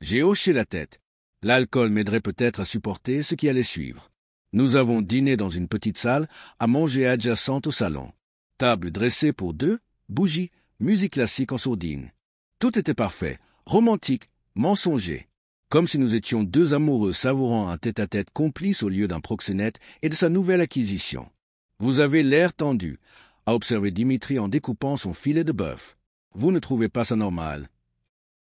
J'ai hoché la tête. L'alcool m'aiderait peut-être à supporter ce qui allait suivre. Nous avons dîné dans une petite salle à manger adjacente au salon. Table dressée pour deux, bougies, musique classique en sourdine. Tout était parfait, romantique, mensonger. Comme si nous étions deux amoureux savourant un tête-à-tête complice au lieu d'un proxénète et de sa nouvelle acquisition. Vous avez l'air tendu, a observé Dimitri en découpant son filet de bœuf. Vous ne trouvez pas ça normal?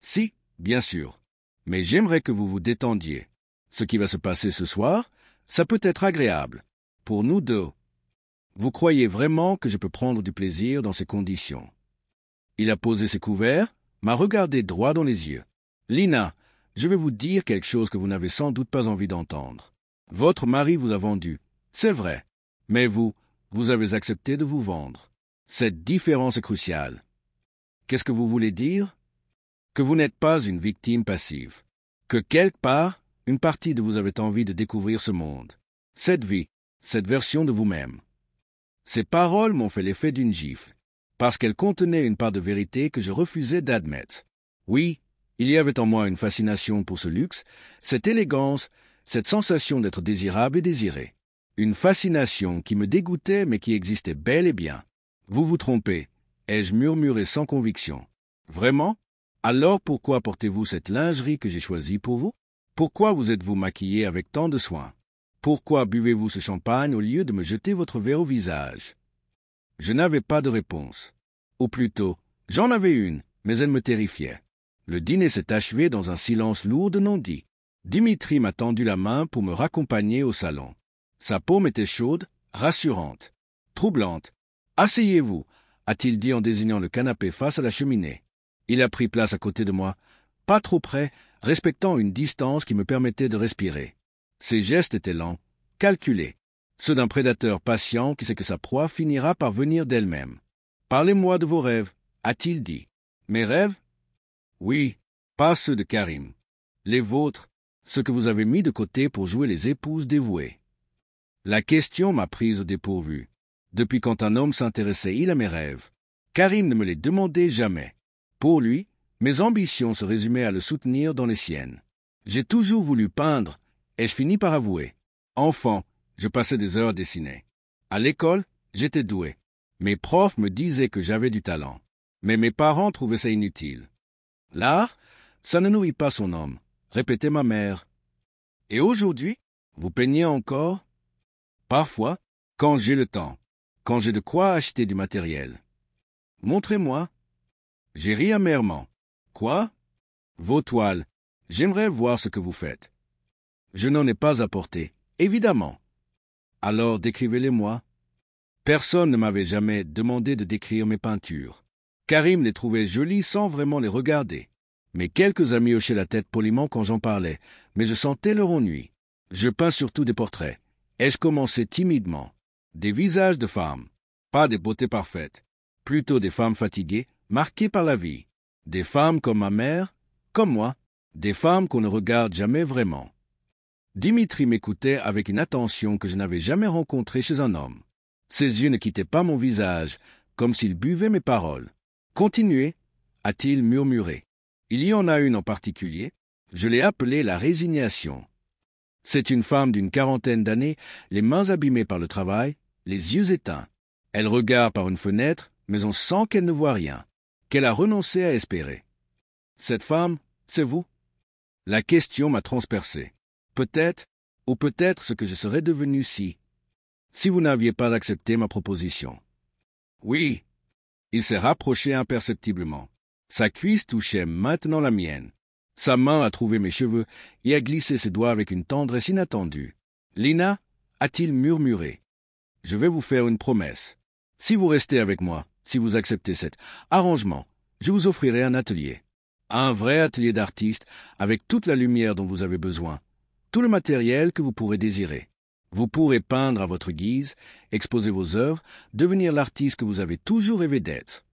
Si, bien sûr. Mais j'aimerais que vous vous détendiez. Ce qui va se passer ce soir, ça peut être agréable. Pour nous deux. Vous croyez vraiment que je peux prendre du plaisir dans ces conditions? Il a posé ses couverts, m'a regardé droit dans les yeux. Lina, je vais vous dire quelque chose que vous n'avez sans doute pas envie d'entendre. Votre mari vous a vendu, c'est vrai. Mais vous avez accepté de vous vendre. Cette différence est cruciale. Qu'est-ce que vous voulez dire? Que vous n'êtes pas une victime passive. Que quelque part, une partie de vous avait envie de découvrir ce monde. Cette vie, cette version de vous-même. Ces paroles m'ont fait l'effet d'une gifle, parce qu'elles contenaient une part de vérité que je refusais d'admettre. Oui, il y avait en moi une fascination pour ce luxe, cette élégance, cette sensation d'être désirable et désiré. Une fascination qui me dégoûtait mais qui existait bel et bien. Vous vous trompez, ai-je murmuré sans conviction. Vraiment? Alors pourquoi portez-vous cette lingerie que j'ai choisie pour vous? Pourquoi vous êtes-vous maquillé avec tant de soin? Pourquoi buvez-vous ce champagne au lieu de me jeter votre verre au visage? Je n'avais pas de réponse. Ou plutôt, j'en avais une, mais elle me terrifiait. Le dîner s'est achevé dans un silence lourd de non-dit. Dimitri m'a tendu la main pour me raccompagner au salon. Sa paume était chaude, rassurante, troublante. « Asseyez-vous » a-t-il dit en désignant le canapé face à la cheminée. Il a pris place à côté de moi, pas trop près, respectant une distance qui me permettait de respirer. Ses gestes étaient lents, calculés, ceux d'un prédateur patient qui sait que sa proie finira par venir d'elle-même. « Parlez-moi de vos rêves » a-t-il dit. « Mes rêves » ? Oui, pas ceux de Karim. Les vôtres, ceux que vous avez mis de côté pour jouer les épouses dévouées. La question m'a prise au dépourvu. Depuis quand un homme s'intéressait-il à mes rêves? Karim ne me les demandait jamais. Pour lui, mes ambitions se résumaient à le soutenir dans les siennes. J'ai toujours voulu peindre, et je finis par avouer. Enfant, je passais des heures à dessiner. À l'école, j'étais doué. Mes profs me disaient que j'avais du talent. Mais mes parents trouvaient ça inutile. L'art, ça ne nourrit pas son homme, répétait ma mère. Et aujourd'hui, vous peignez encore? Parfois, quand j'ai le temps, quand j'ai de quoi acheter du matériel. Montrez-moi. J'ai ri amèrement. Quoi? Vos toiles. J'aimerais voir ce que vous faites. Je n'en ai pas apporté, évidemment. Alors décrivez-les-moi. Personne ne m'avait jamais demandé de décrire mes peintures. Karim les trouvait jolies sans vraiment les regarder. Mais quelques amis hochaient la tête poliment quand j'en parlais, mais je sentais leur ennui. Je peins surtout des portraits. Et je commençais timidement. Des visages de femmes. Pas des beautés parfaites. Plutôt des femmes fatiguées, marquées par la vie. Des femmes comme ma mère, comme moi. Des femmes qu'on ne regarde jamais vraiment. Dimitri m'écoutait avec une attention que je n'avais jamais rencontrée chez un homme. Ses yeux ne quittaient pas mon visage, comme s'il buvait mes paroles. « Continuez » a-t-il murmuré. Il y en a une en particulier. Je l'ai appelée la résignation. C'est une femme d'une quarantaine d'années, les mains abîmées par le travail, les yeux éteints. Elle regarde par une fenêtre, mais on sent qu'elle ne voit rien, qu'elle a renoncé à espérer. Cette femme, c'est vous? La question m'a transpercé. Peut-être, ou peut-être ce que je serais devenu si vous n'aviez pas accepté ma proposition. Oui. Il s'est rapproché imperceptiblement. Sa cuisse touchait maintenant la mienne. Sa main a trouvé mes cheveux et a glissé ses doigts avec une tendresse inattendue. « Lina » a-t-il murmuré. « Je vais vous faire une promesse. Si vous restez avec moi, si vous acceptez cet arrangement, je vous offrirai un atelier. Un vrai atelier d'artiste avec toute la lumière dont vous avez besoin, tout le matériel que vous pourrez désirer. Vous pourrez peindre à votre guise, exposer vos œuvres, devenir l'artiste que vous avez toujours rêvé d'être. »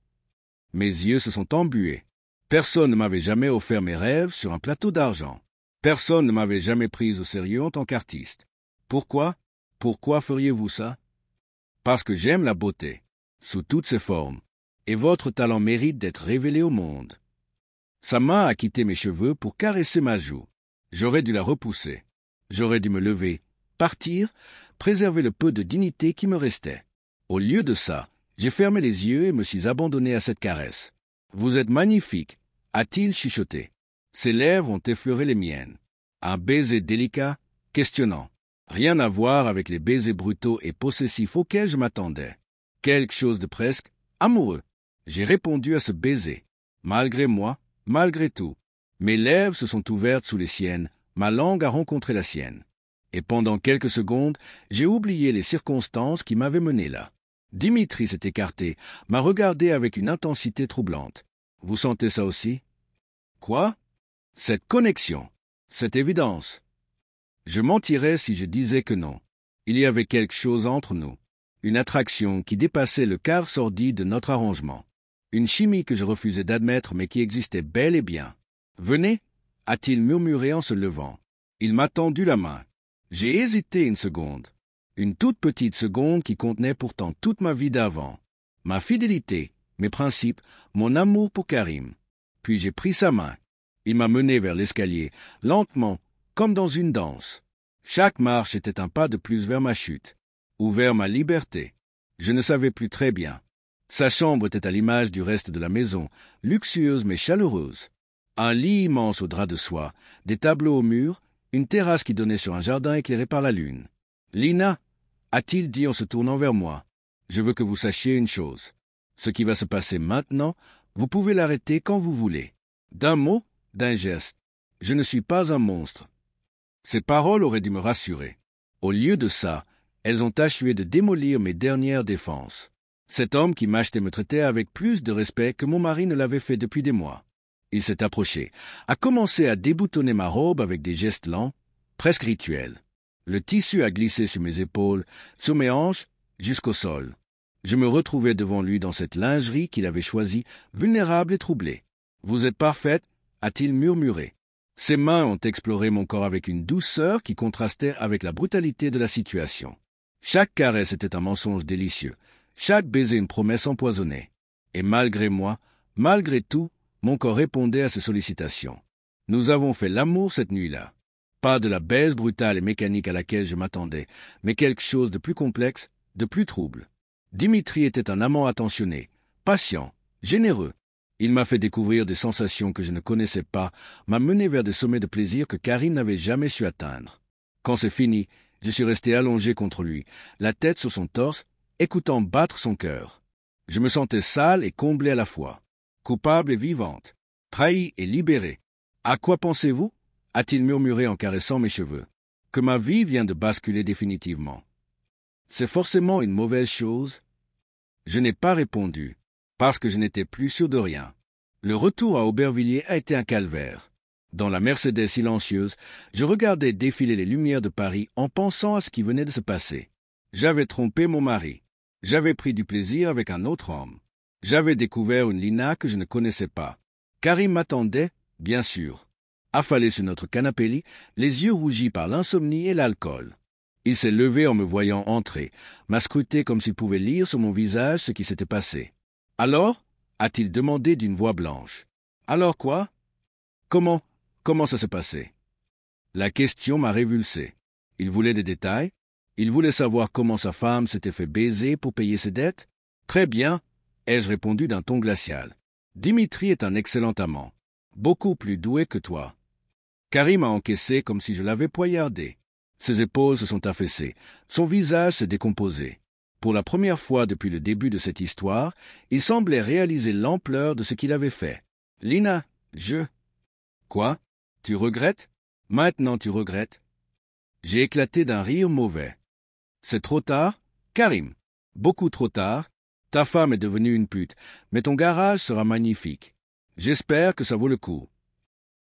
Mes yeux se sont embués. Personne ne m'avait jamais offert mes rêves sur un plateau d'argent. Personne ne m'avait jamais pris au sérieux en tant qu'artiste. Pourquoi? Pourquoi feriez-vous ça? Parce que j'aime la beauté, sous toutes ses formes, et votre talent mérite d'être révélé au monde. Sa main a quitté mes cheveux pour caresser ma joue. J'aurais dû la repousser. J'aurais dû me lever, partir, préserver le peu de dignité qui me restait. Au lieu de ça, j'ai fermé les yeux et me suis abandonné à cette caresse. Vous êtes magnifique, a-t-il chuchoté. Ses lèvres ont effleuré les miennes. Un baiser délicat, questionnant. Rien à voir avec les baisers brutaux et possessifs auxquels je m'attendais. Quelque chose de presque amoureux. J'ai répondu à ce baiser. Malgré moi, malgré tout. Mes lèvres se sont ouvertes sous les siennes, ma langue a rencontré la sienne. Et pendant quelques secondes, j'ai oublié les circonstances qui m'avaient mené là. Dimitri s'est écarté, m'a regardé avec une intensité troublante. Vous sentez ça aussi? Quoi? Cette connexion, cette évidence. Je mentirais si je disais que non. Il y avait quelque chose entre nous. Une attraction qui dépassait le quart sordide de notre arrangement. Une chimie que je refusais d'admettre mais qui existait bel et bien. Venez, a-t-il murmuré en se levant. Il m'a tendu la main. J'ai hésité une seconde. Une toute petite seconde qui contenait pourtant toute ma vie d'avant. Ma fidélité, mes principes, mon amour pour Karim. Puis j'ai pris sa main. Il m'a mené vers l'escalier, lentement, comme dans une danse. Chaque marche était un pas de plus vers ma chute, ou vers ma liberté. Je ne savais plus très bien. Sa chambre était à l'image du reste de la maison, luxueuse mais chaleureuse. Un lit immense au drap de soie, des tableaux au mur, une terrasse qui donnait sur un jardin éclairé par la lune. « Lina » a-t-il dit en se tournant vers moi. « Je veux que vous sachiez une chose. Ce qui va se passer maintenant, vous pouvez l'arrêter quand vous voulez. D'un mot, d'un geste. Je ne suis pas un monstre. » Ces paroles auraient dû me rassurer. Au lieu de ça, elles ont achevé de démolir mes dernières défenses. Cet homme qui m'achetait me traitait avec plus de respect que mon mari ne l'avait fait depuis des mois. Il s'est approché, a commencé à déboutonner ma robe avec des gestes lents, presque rituels. Le tissu a glissé sur mes épaules, sur mes hanches, jusqu'au sol. Je me retrouvais devant lui dans cette lingerie qu'il avait choisie, vulnérable et troublée. « Vous êtes parfaite » a-t-il murmuré. Ses mains ont exploré mon corps avec une douceur qui contrastait avec la brutalité de la situation. Chaque caresse était un mensonge délicieux, chaque baiser une promesse empoisonnée. Et malgré moi, malgré tout, mon corps répondait à ces sollicitations. Nous avons fait l'amour cette nuit-là. Pas de la baise brutale et mécanique à laquelle je m'attendais, mais quelque chose de plus complexe, de plus trouble. Dimitri était un amant attentionné, patient, généreux. Il m'a fait découvrir des sensations que je ne connaissais pas, m'a mené vers des sommets de plaisir que Karim n'avait jamais su atteindre. Quand c'est fini, je suis resté allongé contre lui, la tête sur son torse, écoutant battre son cœur. Je me sentais sale et comblé à la fois, coupable et vivante, trahie et libérée. « À quoi pensez-vous » a-t-il murmuré en caressant mes cheveux. « Que ma vie vient de basculer définitivement. C'est forcément une mauvaise chose ?» Je n'ai pas répondu, parce que je n'étais plus sûr de rien. Le retour à Aubervilliers a été un calvaire. Dans la Mercedes silencieuse, je regardais défiler les lumières de Paris en pensant à ce qui venait de se passer. J'avais trompé mon mari. J'avais pris du plaisir avec un autre homme. J'avais découvert une Lina que je ne connaissais pas. Karim m'attendait, bien sûr. Affalé sur notre canapé-lit, les yeux rougis par l'insomnie et l'alcool. Il s'est levé en me voyant entrer, m'a scruté comme s'il pouvait lire sur mon visage ce qui s'était passé. « Alors » a-t-il demandé d'une voix blanche. « Alors quoi ? Comment ça s'est passé ?» La question m'a révulsé. Il voulait des détails. Il voulait savoir comment sa femme s'était fait baiser pour payer ses dettes. « Très bien » ai-je répondu d'un ton glacial. « Dimitri est un excellent amant, beaucoup plus doué que toi. » Karim a encaissé comme si je l'avais poignardé. Ses épaules se sont affaissées, son visage s'est décomposé. Pour la première fois depuis le début de cette histoire, il semblait réaliser l'ampleur de ce qu'il avait fait. « Lina, je... » « Quoi ? Tu regrettes ? Maintenant tu regrettes ? » J'ai éclaté d'un rire mauvais. « C'est trop tard ? Karim, beaucoup trop tard. Ta femme est devenue une pute, mais ton garage sera magnifique. J'espère que ça vaut le coup. »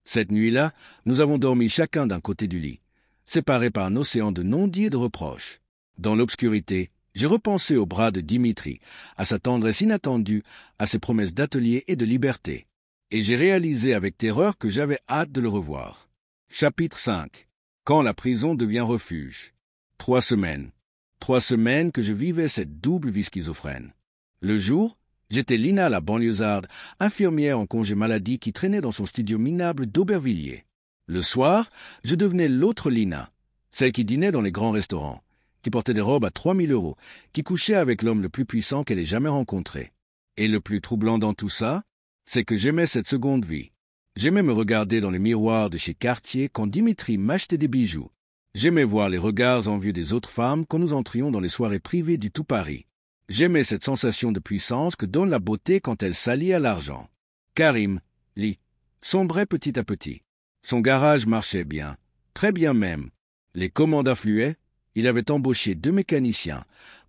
Cette nuit-là, nous avons dormi chacun d'un côté du lit, séparés par un océan de non-dits et de reproches. Dans l'obscurité, j'ai repensé aux bras de Dimitri, à sa tendresse inattendue, à ses promesses d'atelier et de liberté. Et j'ai réalisé avec terreur que j'avais hâte de le revoir. Chapitre 5. Quand la prison devient refuge. 3 semaines. 3 semaines que je vivais cette double vie schizophrène. Le jour, j'étais Lina la banlieusarde, infirmière en congé maladie qui traînait dans son studio minable d'Aubervilliers. Le soir, je devenais l'autre Lina, celle qui dînait dans les grands restaurants, qui portait des robes à 3000 €, qui couchait avec l'homme le plus puissant qu'elle ait jamais rencontré. Et le plus troublant dans tout ça, c'est que j'aimais cette seconde vie. J'aimais me regarder dans les miroirs de chez Cartier quand Dimitri m'achetait des bijoux. J'aimais voir les regards envieux des autres femmes quand nous entrions dans les soirées privées du tout Paris. J'aimais cette sensation de puissance que donne la beauté quand elle s'allie à l'argent. Karim, lui, sombrait petit à petit. Son garage marchait bien, très bien même. Les commandes affluaient, il avait embauché 2 mécaniciens,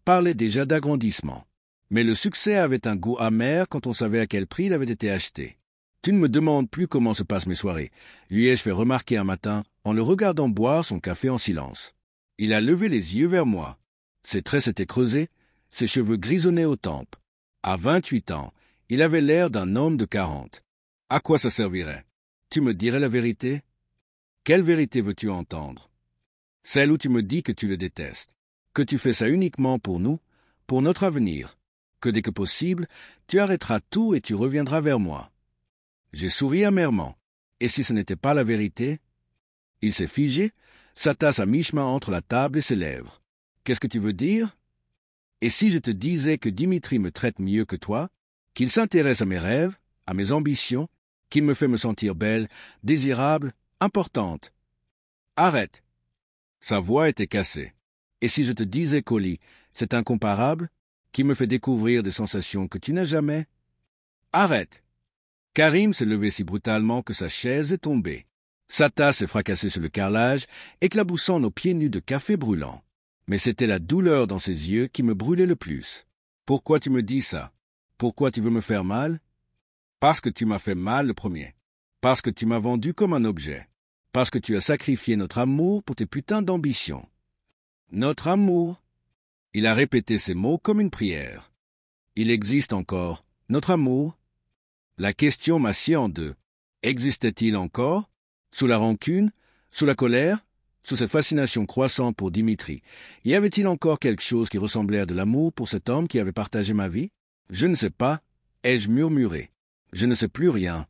parlait déjà d'agrandissement. Mais le succès avait un goût amer quand on savait à quel prix il avait été acheté. Tu ne me demandes plus comment se passent mes soirées, lui ai-je fait remarquer un matin en le regardant boire son café en silence. Il a levé les yeux vers moi. Ses traits s'étaient creusés, ses cheveux grisonnaient aux tempes. À 28 ans, il avait l'air d'un homme de 40. À quoi ça servirait? Tu me dirais la vérité? Quelle vérité veux-tu entendre? Celle où tu me dis que tu le détestes, que tu fais ça uniquement pour nous, pour notre avenir, que dès que possible, tu arrêteras tout et tu reviendras vers moi. J'ai souri amèrement. Et si ce n'était pas la vérité? Il s'est figé, sa tasse à mi-chemin entre la table et ses lèvres. Qu'est-ce que tu veux dire? Et si je te disais que Dimitri me traite mieux que toi, qu'il s'intéresse à mes rêves, à mes ambitions, qu'il me fait me sentir belle, désirable, importante? Arrête! Sa voix était cassée. Et si je te disais qu'Oli, c'est incomparable, qui me fait découvrir des sensations que tu n'as jamais? Arrête! Karim s'est levé si brutalement que sa chaise est tombée. Sa tasse est fracassée sur le carrelage, éclaboussant nos pieds nus de café brûlant. Mais c'était la douleur dans ses yeux qui me brûlait le plus. Pourquoi tu me dis ça? Pourquoi tu veux me faire mal? Parce que tu m'as fait mal le premier. Parce que tu m'as vendu comme un objet. Parce que tu as sacrifié notre amour pour tes putains d'ambitions. Notre amour. Il a répété ces mots comme une prière. Il existe encore, notre amour. La question m'a scié en deux. Existait-il encore? Sous la rancune? Sous la colère? Sous cette fascination croissante pour Dimitri, y avait-il encore quelque chose qui ressemblait à de l'amour pour cet homme qui avait partagé ma vie? Je ne sais pas, ai-je murmuré. Je ne sais plus rien.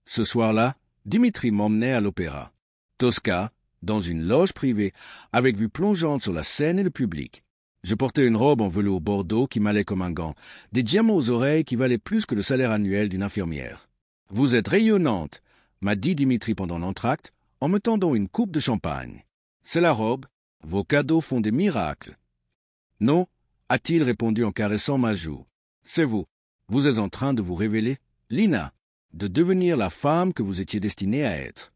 Ce soir-là, Dimitri m'emmenait à l'opéra. Tosca, dans une loge privée, avec vue plongeante sur la scène et le public. Je portais une robe en velours bordeaux qui m'allait comme un gant, des diamants aux oreilles qui valaient plus que le salaire annuel d'une infirmière. « Vous êtes rayonnante », m'a dit Dimitri pendant l'entracte, en me tendant une coupe de champagne. « C'est la robe, vos cadeaux font des miracles. »« Non », a-t-il répondu en caressant ma joue. « C'est vous. Vous êtes en train de vous révéler, Lina, de devenir la femme que vous étiez destinée à être. »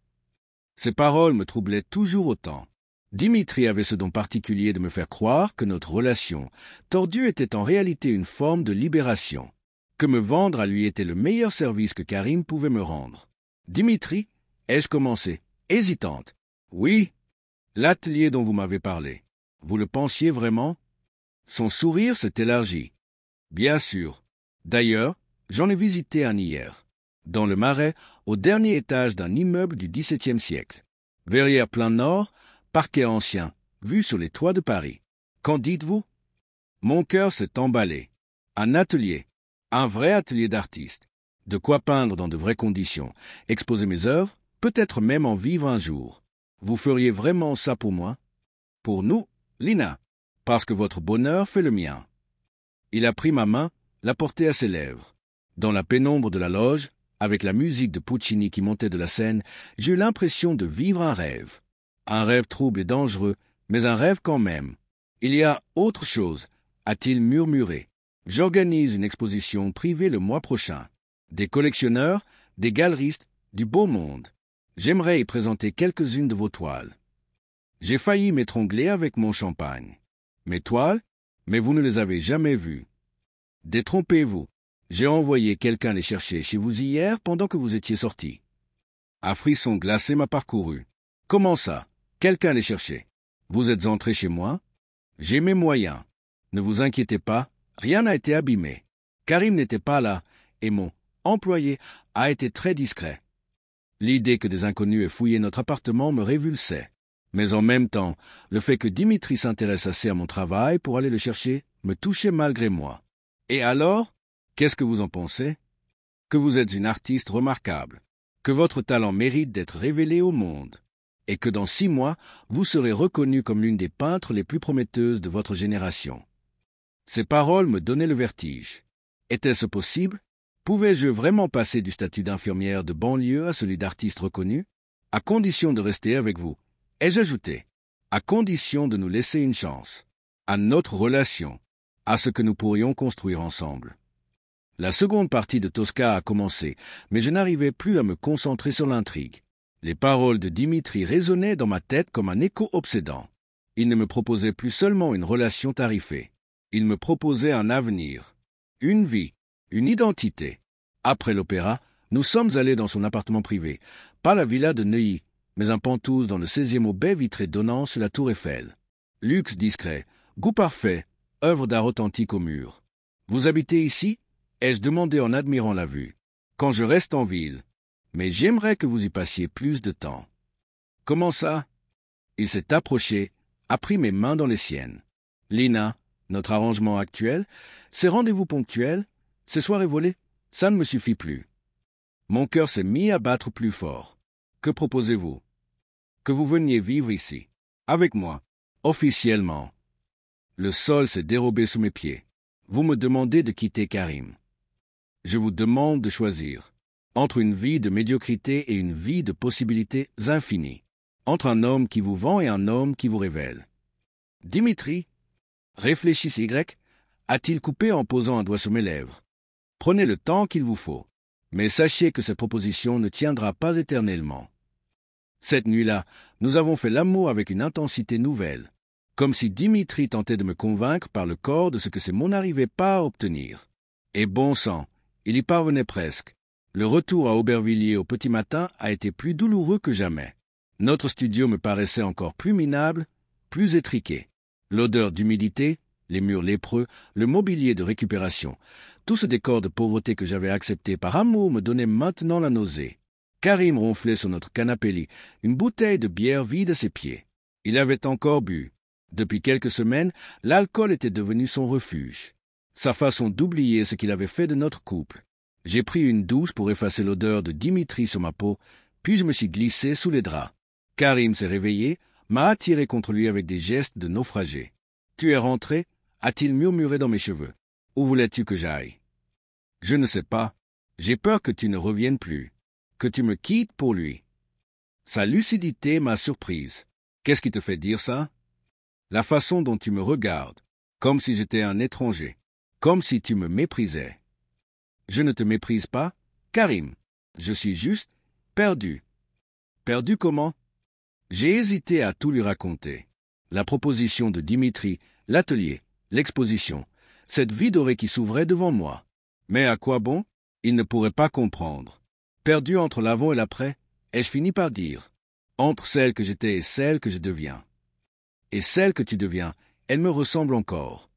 Ces paroles me troublaient toujours autant. Dimitri avait ce don particulier de me faire croire que notre relation tordue était en réalité une forme de libération, que me vendre à lui était le meilleur service que Karim pouvait me rendre. « Dimitri, ai-je commencé, hésitante. Oui, l'atelier dont vous m'avez parlé. Vous le pensiez vraiment? » Son sourire s'est élargi. « Bien sûr. D'ailleurs, j'en ai visité un hier. Dans le Marais, au dernier étage d'un immeuble du XVIIe siècle. Verrière plein nord, parquet ancien, vue sur les toits de Paris. Qu'en dites-vous? Mon cœur s'est emballé. Un atelier, un vrai atelier d'artiste. De quoi peindre dans de vraies conditions, exposer mes œuvres, peut-être même en vivre un jour. Vous feriez vraiment ça pour moi? Pour nous, Lina, parce que votre bonheur fait le mien. Il a pris ma main, l'a portée à ses lèvres. Dans la pénombre de la loge, avec la musique de Puccini qui montait de la scène, j'ai eu l'impression de vivre un rêve. Un rêve trouble et dangereux, mais un rêve quand même. Il y a autre chose, a-t-il murmuré. J'organise une exposition privée le mois prochain. Des collectionneurs, des galeristes, du beau monde. J'aimerais y présenter quelques-unes de vos toiles. J'ai failli m'étrangler avec mon champagne. Mes toiles? Mais vous ne les avez jamais vues. Détrompez-vous. J'ai envoyé quelqu'un les chercher chez vous hier pendant que vous étiez sorti. Un frisson glacé m'a parcouru. Comment ça? Quelqu'un les cherchait. Vous êtes entré chez moi? J'ai mes moyens. Ne vous inquiétez pas, rien n'a été abîmé. Karim n'était pas là, et mon employé a été très discret. L'idée que des inconnus aient fouillé notre appartement me révulsait. Mais en même temps, le fait que Dimitri s'intéresse assez à mon travail pour aller le chercher me touchait malgré moi. Et alors, qu'est-ce que vous en pensez? Que vous êtes une artiste remarquable, que votre talent mérite d'être révélé au monde, et que dans 6 mois, vous serez reconnue comme l'une des peintres les plus prometteuses de votre génération. Ces paroles me donnaient le vertige. Était-ce possible? Pouvais-je vraiment passer du statut d'infirmière de banlieue à celui d'artiste reconnu? À condition de rester avec vous, ai-je ajouté, à condition de nous laisser une chance, à notre relation, à ce que nous pourrions construire ensemble. La seconde partie de Tosca a commencé, mais je n'arrivais plus à me concentrer sur l'intrigue. Les paroles de Dimitri résonnaient dans ma tête comme un écho obsédant. Il ne me proposait plus seulement une relation tarifée. Il me proposait un avenir, une vie, une identité. Après l'opéra, nous sommes allés dans son appartement privé, pas la villa de Neuilly, mais un penthouse dans le 16e aux baies vitrées donnant sur la tour Eiffel. Luxe discret, goût parfait, œuvre d'art authentique au mur. Vous habitez ici? Ai-je demandé en admirant la vue. Quand je reste en ville. Mais j'aimerais que vous y passiez plus de temps. Comment ça? Il s'est approché, a pris mes mains dans les siennes. Lina, notre arrangement actuel, ces rendez-vous ponctuels, ces soirées volées, ça ne me suffit plus. Mon cœur s'est mis à battre plus fort. Que proposez-vous? Que vous veniez vivre ici, avec moi, officiellement. Le sol s'est dérobé sous mes pieds. Vous me demandez de quitter Karim. Je vous demande de choisir entre une vie de médiocrité et une vie de possibilités infinies, entre un homme qui vous vend et un homme qui vous révèle. Dimitri, réfléchissez Y, a-t-il coupé en posant un doigt sur mes lèvres. Prenez le temps qu'il vous faut, mais sachez que cette proposition ne tiendra pas éternellement. Cette nuit-là, nous avons fait l'amour avec une intensité nouvelle, comme si Dimitri tentait de me convaincre par le corps de ce que ces mots n'arrivaient pas à obtenir. Et bon sang, il y parvenait presque. Le retour à Aubervilliers au petit matin a été plus douloureux que jamais. Notre studio me paraissait encore plus minable, plus étriqué. L'odeur d'humidité, les murs lépreux, le mobilier de récupération, tout ce décor de pauvreté que j'avais accepté par amour me donnait maintenant la nausée. Karim ronflait sur notre canapé-lit, une bouteille de bière vide à ses pieds. Il avait encore bu. Depuis quelques semaines, l'alcool était devenu son refuge. Sa façon d'oublier ce qu'il avait fait de notre couple. J'ai pris une douche pour effacer l'odeur de Dimitri sur ma peau, puis je me suis glissé sous les draps. Karim s'est réveillé, m'a attiré contre lui avec des gestes de naufragé. « Tu es rentré ?» a-t-il murmuré dans mes cheveux. « Où voulais-tu que j'aille ?»« Je ne sais pas. J'ai peur que tu ne reviennes plus, que tu me quittes pour lui. » Sa lucidité m'a surprise. « Qu'est-ce qui te fait dire ça ?»« La façon dont tu me regardes, comme si j'étais un étranger. Comme si tu me méprisais. » « Je ne te méprise pas, Karim. Je suis juste perdu. » « Perdu comment ?» J'ai hésité à tout lui raconter. La proposition de Dimitri, l'atelier, l'exposition, cette vie dorée qui s'ouvrait devant moi. Mais à quoi bon? Il ne pourrait pas comprendre. Perdu entre l'avant et l'après, ai-je fini par dire. Entre celle que j'étais et celle que je deviens. Et celle que tu deviens, elle me ressemble encore.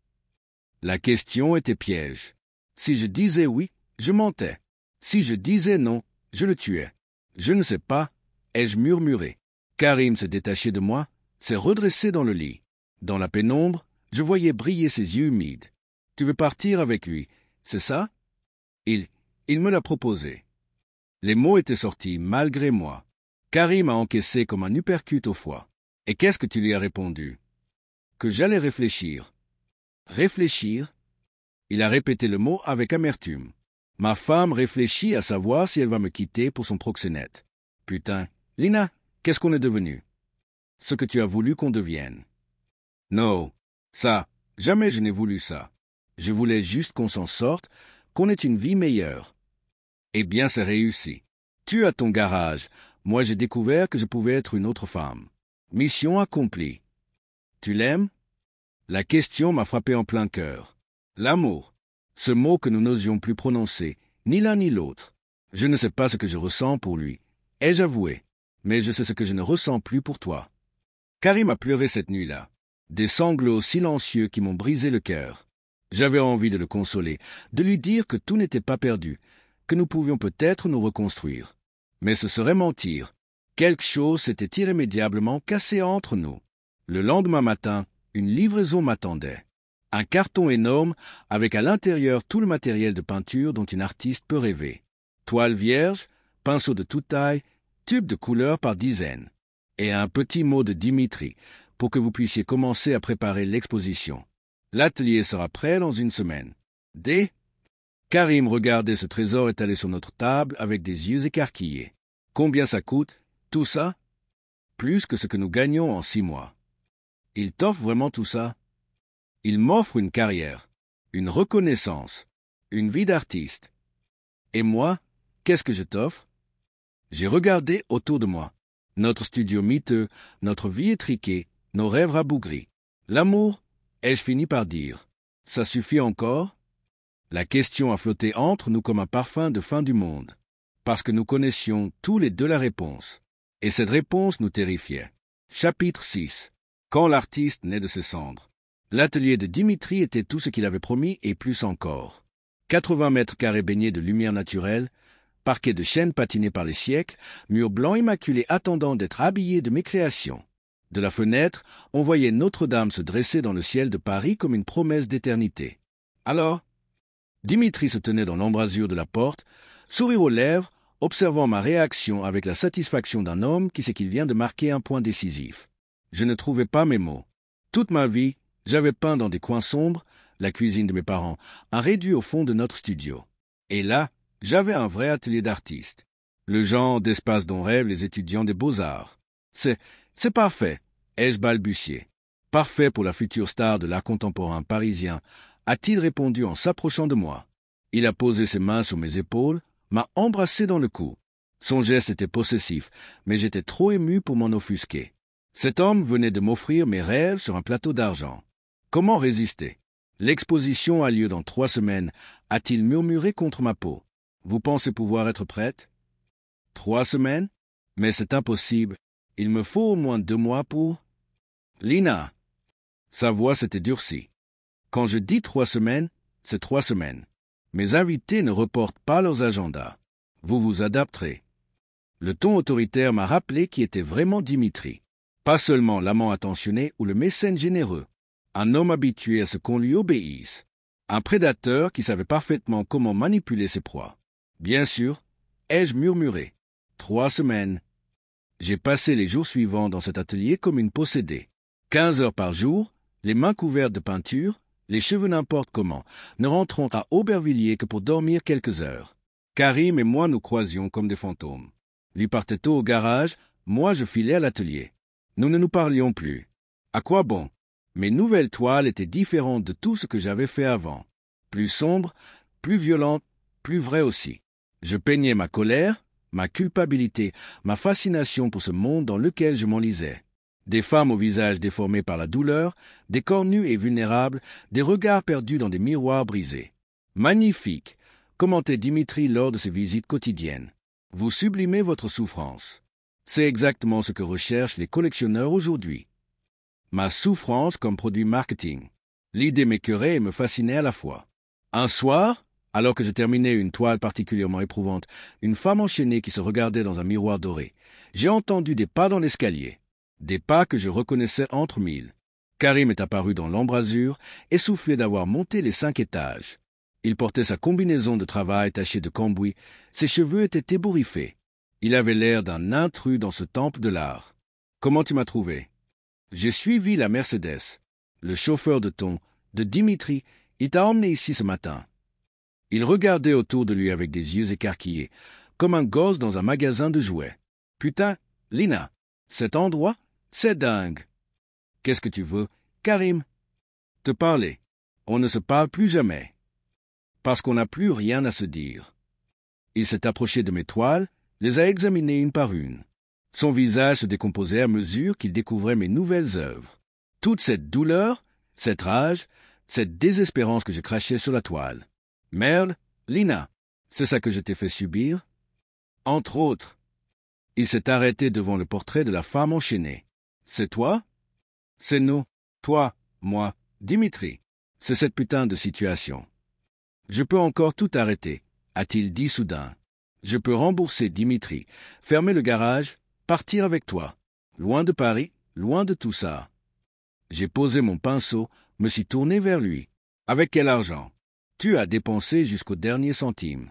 La question était piège. Si je disais oui, je mentais. Si je disais non, je le tuais. Je ne sais pas, ai-je murmuré. Karim s'est détaché de moi, s'est redressé dans le lit. Dans la pénombre, je voyais briller ses yeux humides. Tu veux partir avec lui, c'est ça? Il me l'a proposé. Les mots étaient sortis malgré moi. Karim a encaissé comme un uppercut au foie. Et qu'est-ce que tu lui as répondu? Que j'allais réfléchir. Réfléchir? Il a répété le mot avec amertume. Ma femme réfléchit à savoir si elle va me quitter pour son proxénète. Putain, Lina, qu'est-ce qu'on est devenu? Ce que tu as voulu qu'on devienne. Non, ça, jamais je n'ai voulu ça. Je voulais juste qu'on s'en sorte, qu'on ait une vie meilleure. Eh bien, c'est réussi. Tu as ton garage. Moi, j'ai découvert que je pouvais être une autre femme. Mission accomplie. Tu l'aimes? La question m'a frappé en plein cœur. L'amour. Ce mot que nous n'osions plus prononcer, ni l'un ni l'autre. Je ne sais pas ce que je ressens pour lui, ai-je avoué, mais je sais ce que je ne ressens plus pour toi. Karim a pleuré cette nuit-là. Des sanglots silencieux qui m'ont brisé le cœur. J'avais envie de le consoler, de lui dire que tout n'était pas perdu, que nous pouvions peut-être nous reconstruire. Mais ce serait mentir, Quelque chose s'était irrémédiablement cassé entre nous. Le lendemain matin, une livraison m'attendait. Un carton énorme avec à l'intérieur tout le matériel de peinture dont une artiste peut rêver. Toile vierge, pinceaux de toute taille, tubes de couleurs par dizaines. Et un petit mot de Dimitri pour que vous puissiez commencer à préparer l'exposition. L'atelier sera prêt dans une semaine. Karim regardait ce trésor étalé sur notre table avec des yeux écarquillés. Combien ça coûte, tout ça? Plus que ce que nous gagnons en 6 mois. Il t'offre vraiment tout ça? Il m'offre une carrière, une reconnaissance, une vie d'artiste. Et moi, qu'est-ce que je t'offre? J'ai regardé autour de moi. Notre studio miteux, notre vie étriquée, nos rêves rabougris. L'amour, ai-je fini par dire. Ça suffit encore? La question a flotté entre nous comme un parfum de fin du monde. Parce que nous connaissions tous les deux la réponse. Et cette réponse nous terrifiait. Chapitre 6. Quand l'artiste naît de ses cendres. L'atelier de Dimitri était tout ce qu'il avait promis et plus encore. 80 mètres carrés baignés de lumière naturelle, parquet de chêne patiné par les siècles, murs blancs immaculés attendant d'être habillés de mes créations. De la fenêtre, on voyait Notre-Dame se dresser dans le ciel de Paris comme une promesse d'éternité. Alors, Dimitri se tenait dans l'embrasure de la porte, sourire aux lèvres, observant ma réaction avec la satisfaction d'un homme qui sait qu'il vient de marquer un point décisif. Je ne trouvais pas mes mots. Toute ma vie, j'avais peint dans des coins sombres, la cuisine de mes parents, un réduit au fond de notre studio. Et là, j'avais un vrai atelier d'artiste. Le genre d'espace dont rêvent les étudiants des beaux-arts. C'est parfait, ai-je balbutié. Parfait pour la future star de l'art contemporain parisien, a-t-il répondu en s'approchant de moi. Il a posé ses mains sur mes épaules, m'a embrassé dans le cou. Son geste était possessif, mais j'étais trop ému pour m'en offusquer. Cet homme venait de m'offrir mes rêves sur un plateau d'argent. Comment résister? L'exposition a lieu dans 3 semaines, a-t-il murmuré contre ma peau. Vous pensez pouvoir être prête? 3 semaines? Mais c'est impossible. Il me faut au moins 2 mois pour... Lina! Sa voix s'était durcie. Quand je dis 3 semaines, c'est 3 semaines. Mes invités ne reportent pas leurs agendas. Vous vous adapterez. Le ton autoritaire m'a rappelé qui était vraiment Dimitri. Pas seulement l'amant attentionné ou le mécène généreux. Un homme habitué à ce qu'on lui obéisse. Un prédateur qui savait parfaitement comment manipuler ses proies. Bien sûr, ai-je murmuré. 3 semaines. J'ai passé les jours suivants dans cet atelier comme une possédée. 15 heures par jour, les mains couvertes de peinture, les cheveux n'importe comment, ne rentrant à Aubervilliers que pour dormir quelques heures. Karim et moi nous croisions comme des fantômes. Lui partait tôt au garage, moi je filais à l'atelier. Nous ne nous parlions plus. À quoi bon? Mes nouvelles toiles étaient différentes de tout ce que j'avais fait avant. Plus sombres, plus violentes, plus vraies aussi. Je peignais ma colère, ma culpabilité, ma fascination pour ce monde dans lequel je m'enlisais. Des femmes au visage déformé par la douleur, des corps nus et vulnérables, des regards perdus dans des miroirs brisés. Magnifique, commentait Dimitri lors de ses visites quotidiennes. Vous sublimez votre souffrance. C'est exactement ce que recherchent les collectionneurs aujourd'hui. Ma souffrance comme produit marketing. L'idée m'écœurait et me fascinait à la fois. Un soir, alors que je terminais une toile particulièrement éprouvante, une femme enchaînée qui se regardait dans un miroir doré, j'ai entendu des pas dans l'escalier. Des pas que je reconnaissais entre mille. Karim est apparu dans l'embrasure, essoufflé d'avoir monté les 5 étages. Il portait sa combinaison de travail tachée de cambouis, ses cheveux étaient ébouriffés. Il avait l'air d'un intrus dans ce temple de l'art. Comment tu m'as trouvé? J'ai suivi la Mercedes. Le chauffeur de ton, de Dimitri, il t'a emmené ici ce matin. Il regardait autour de lui avec des yeux écarquillés, comme un gosse dans un magasin de jouets. Putain, Lina, cet endroit, c'est dingue. Qu'est-ce que tu veux, Karim? Te parler. On ne se parle plus jamais. Parce qu'on n'a plus rien à se dire. Il s'est approché de mes toiles, les a examinées une par une. Son visage se décomposait à mesure qu'il découvrait mes nouvelles œuvres. Toute cette douleur, cette rage, cette désespérance que je crachais sur la toile. Merde, Lina, c'est ça que je t'ai fait subir? Entre autres. Il s'est arrêté devant le portrait de la femme enchaînée. C'est toi? C'est nous. Toi, moi, Dimitri. C'est cette putain de situation. Je peux encore tout arrêter, a-t-il dit soudain. Je peux rembourser Dimitri, fermer le garage, Partir avec toi. Loin de Paris, loin de tout ça. J'ai posé mon pinceau, me suis tourné vers lui. Avec quel argent? Tu as dépensé jusqu'au dernier centime.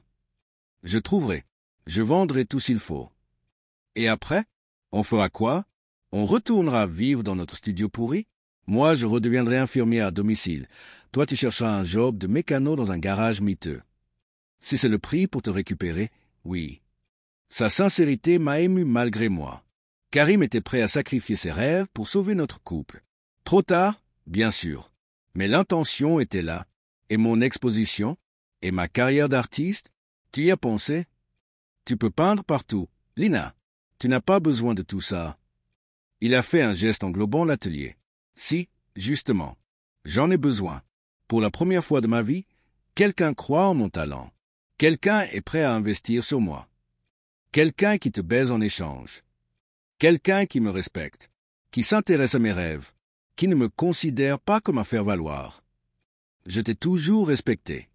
Je trouverai. Je vendrai tout s'il faut. Et après? On fera quoi? On retournera vivre dans notre studio pourri? Moi, je redeviendrai infirmier à domicile. Toi, tu chercheras un job de mécano dans un garage miteux. Si c'est le prix pour te récupérer, oui. Sa sincérité m'a ému malgré moi. Karim était prêt à sacrifier ses rêves pour sauver notre couple. Trop tard, bien sûr. Mais l'intention était là. Et mon exposition? Et ma carrière d'artiste? Tu y as pensé? Tu peux peindre partout. Lina, tu n'as pas besoin de tout ça. Il a fait un geste englobant l'atelier. Si, justement, j'en ai besoin. Pour la première fois de ma vie, quelqu'un croit en mon talent. Quelqu'un est prêt à investir sur moi. Quelqu'un qui te baise en échange. Quelqu'un qui me respecte, qui s'intéresse à mes rêves, qui ne me considère pas comme un faire-valoir. Je t'ai toujours respecté.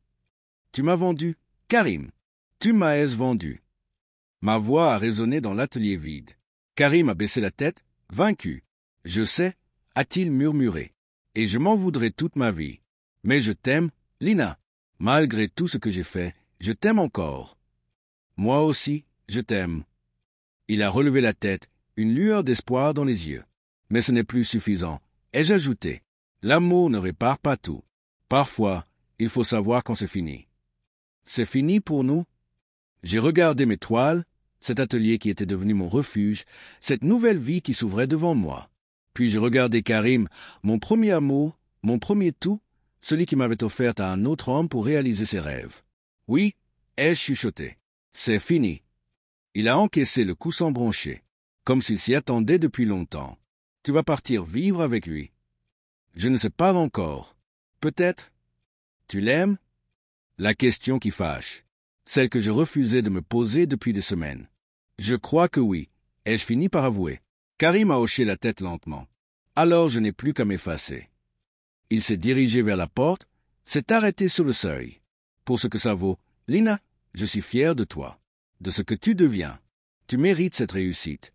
Tu m'as vendu, Karim. Tu m'as vendu. Ma voix a résonné dans l'atelier vide. Karim a baissé la tête, vaincu. Je sais, a-t-il murmuré. Et je m'en voudrais toute ma vie. Mais je t'aime, Lina. Malgré tout ce que j'ai fait, je t'aime encore. Moi aussi, je t'aime. Il a relevé la tête, une lueur d'espoir dans les yeux. Mais ce n'est plus suffisant. Ai-je ajouté. L'amour ne répare pas tout. Parfois, il faut savoir quand c'est fini. C'est fini pour nous? J'ai regardé mes toiles, cet atelier qui était devenu mon refuge, cette nouvelle vie qui s'ouvrait devant moi. Puis j'ai regardé Karim, mon premier amour, mon premier tout, celui qui m'avait offert à un autre homme pour réaliser ses rêves. Oui, ai-je chuchoté. C'est fini. Il a encaissé le coup sans broncher, comme s'il s'y attendait depuis longtemps. Tu vas partir vivre avec lui. Je ne sais pas encore. Peut-être. Tu l'aimes? La question qui fâche. Celle que je refusais de me poser depuis des semaines. Je crois que oui. Ai-je fini par avouer? Karim a hoché la tête lentement. Alors je n'ai plus qu'à m'effacer. Il s'est dirigé vers la porte, s'est arrêté sur le seuil. Pour ce que ça vaut, Lina, je suis fier de toi, de ce que tu deviens. Tu mérites cette réussite,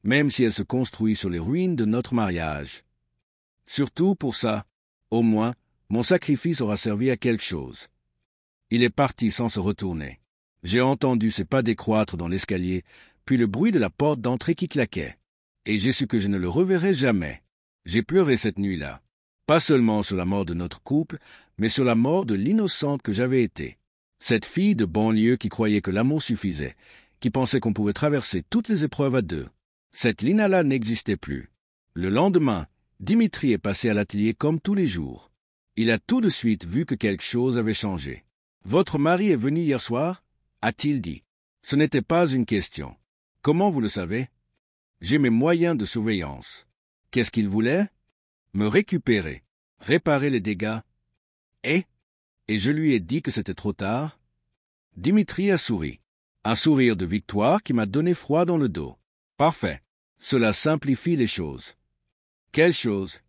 même si elle se construit sur les ruines de notre mariage. Surtout pour ça, au moins, mon sacrifice aura servi à quelque chose. Il est parti sans se retourner. J'ai entendu ses pas décroître dans l'escalier, puis le bruit de la porte d'entrée qui claquait. Et j'ai su que je ne le reverrai jamais. J'ai pleuré cette nuit-là. Pas seulement sur la mort de notre couple, mais sur la mort de l'innocente que j'avais été. Cette fille de banlieue qui croyait que l'amour suffisait, qui pensait qu'on pouvait traverser toutes les épreuves à deux. Cette Lina-là n'existait plus. Le lendemain, Dimitri est passé à l'atelier comme tous les jours. Il a tout de suite vu que quelque chose avait changé. « Votre mari est venu hier soir ?» a-t-il dit. Ce n'était pas une question. « Comment vous le savez ?» J'ai mes moyens de surveillance. Qu'est-ce qu'il voulait? Me récupérer, réparer les dégâts. Et je lui ai dit que c'était trop tard. Dimitri a souri. Un sourire de victoire qui m'a donné froid dans le dos. Parfait. Cela simplifie les choses. Quelle chose?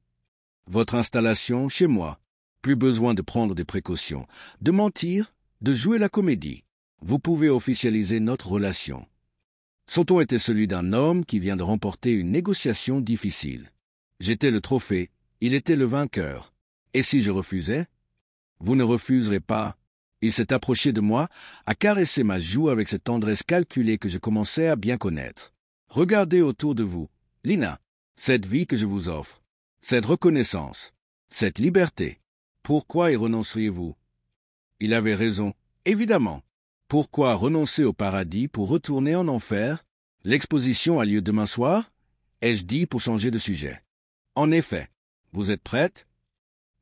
Votre installation chez moi. Plus besoin de prendre des précautions, de mentir, de jouer la comédie. Vous pouvez officialiser notre relation. Son ton était celui d'un homme qui vient de remporter une négociation difficile. J'étais le trophée, il était le vainqueur. Et si je refusais? Vous ne refuserez pas. Il s'est approché de moi, a caressé ma joue avec cette tendresse calculée que je commençais à bien connaître. Regardez autour de vous, Lina, cette vie que je vous offre, cette reconnaissance, cette liberté. Pourquoi y renonceriez-vous? Il avait raison, évidemment. Pourquoi renoncer au paradis pour retourner en enfer? L'exposition a lieu demain soir? Ai-je dit pour changer de sujet? En effet. Vous êtes prête?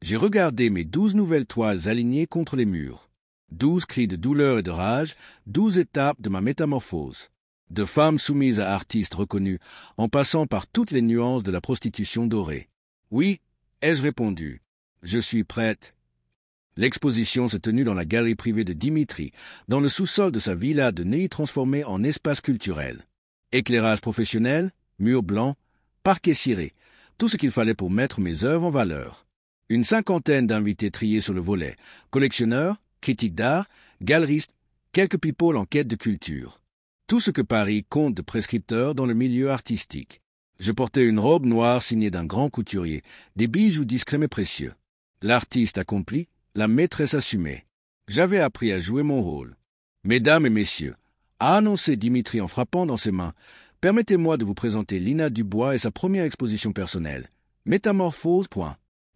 J'ai regardé mes 12 nouvelles toiles alignées contre les murs. 12 cris de douleur et de rage, 12 étapes de ma métamorphose. De femmes soumises à artistes reconnus, en passant par toutes les nuances de la prostitution dorée. Oui, ai-je répondu. Je suis prête. L'exposition s'est tenue dans la galerie privée de Dimitri, dans le sous-sol de sa villa de Neuilly transformée en espace culturel. Éclairage professionnel, murs blancs, parquet ciré, tout ce qu'il fallait pour mettre mes œuvres en valeur. Une cinquantaine d'invités triés sur le volet, collectionneurs, critiques d'art, galeristes, quelques people en quête de culture. Tout ce que Paris compte de prescripteurs dans le milieu artistique. Je portais une robe noire signée d'un grand couturier, des bijoux discrets mais précieux. L'artiste accompli, la maîtresse assumée. J'avais appris à jouer mon rôle. Mesdames et messieurs, a annoncé Dimitri en frappant dans ses mains, permettez-moi de vous présenter Lina Dubois et sa première exposition personnelle. Métamorphose.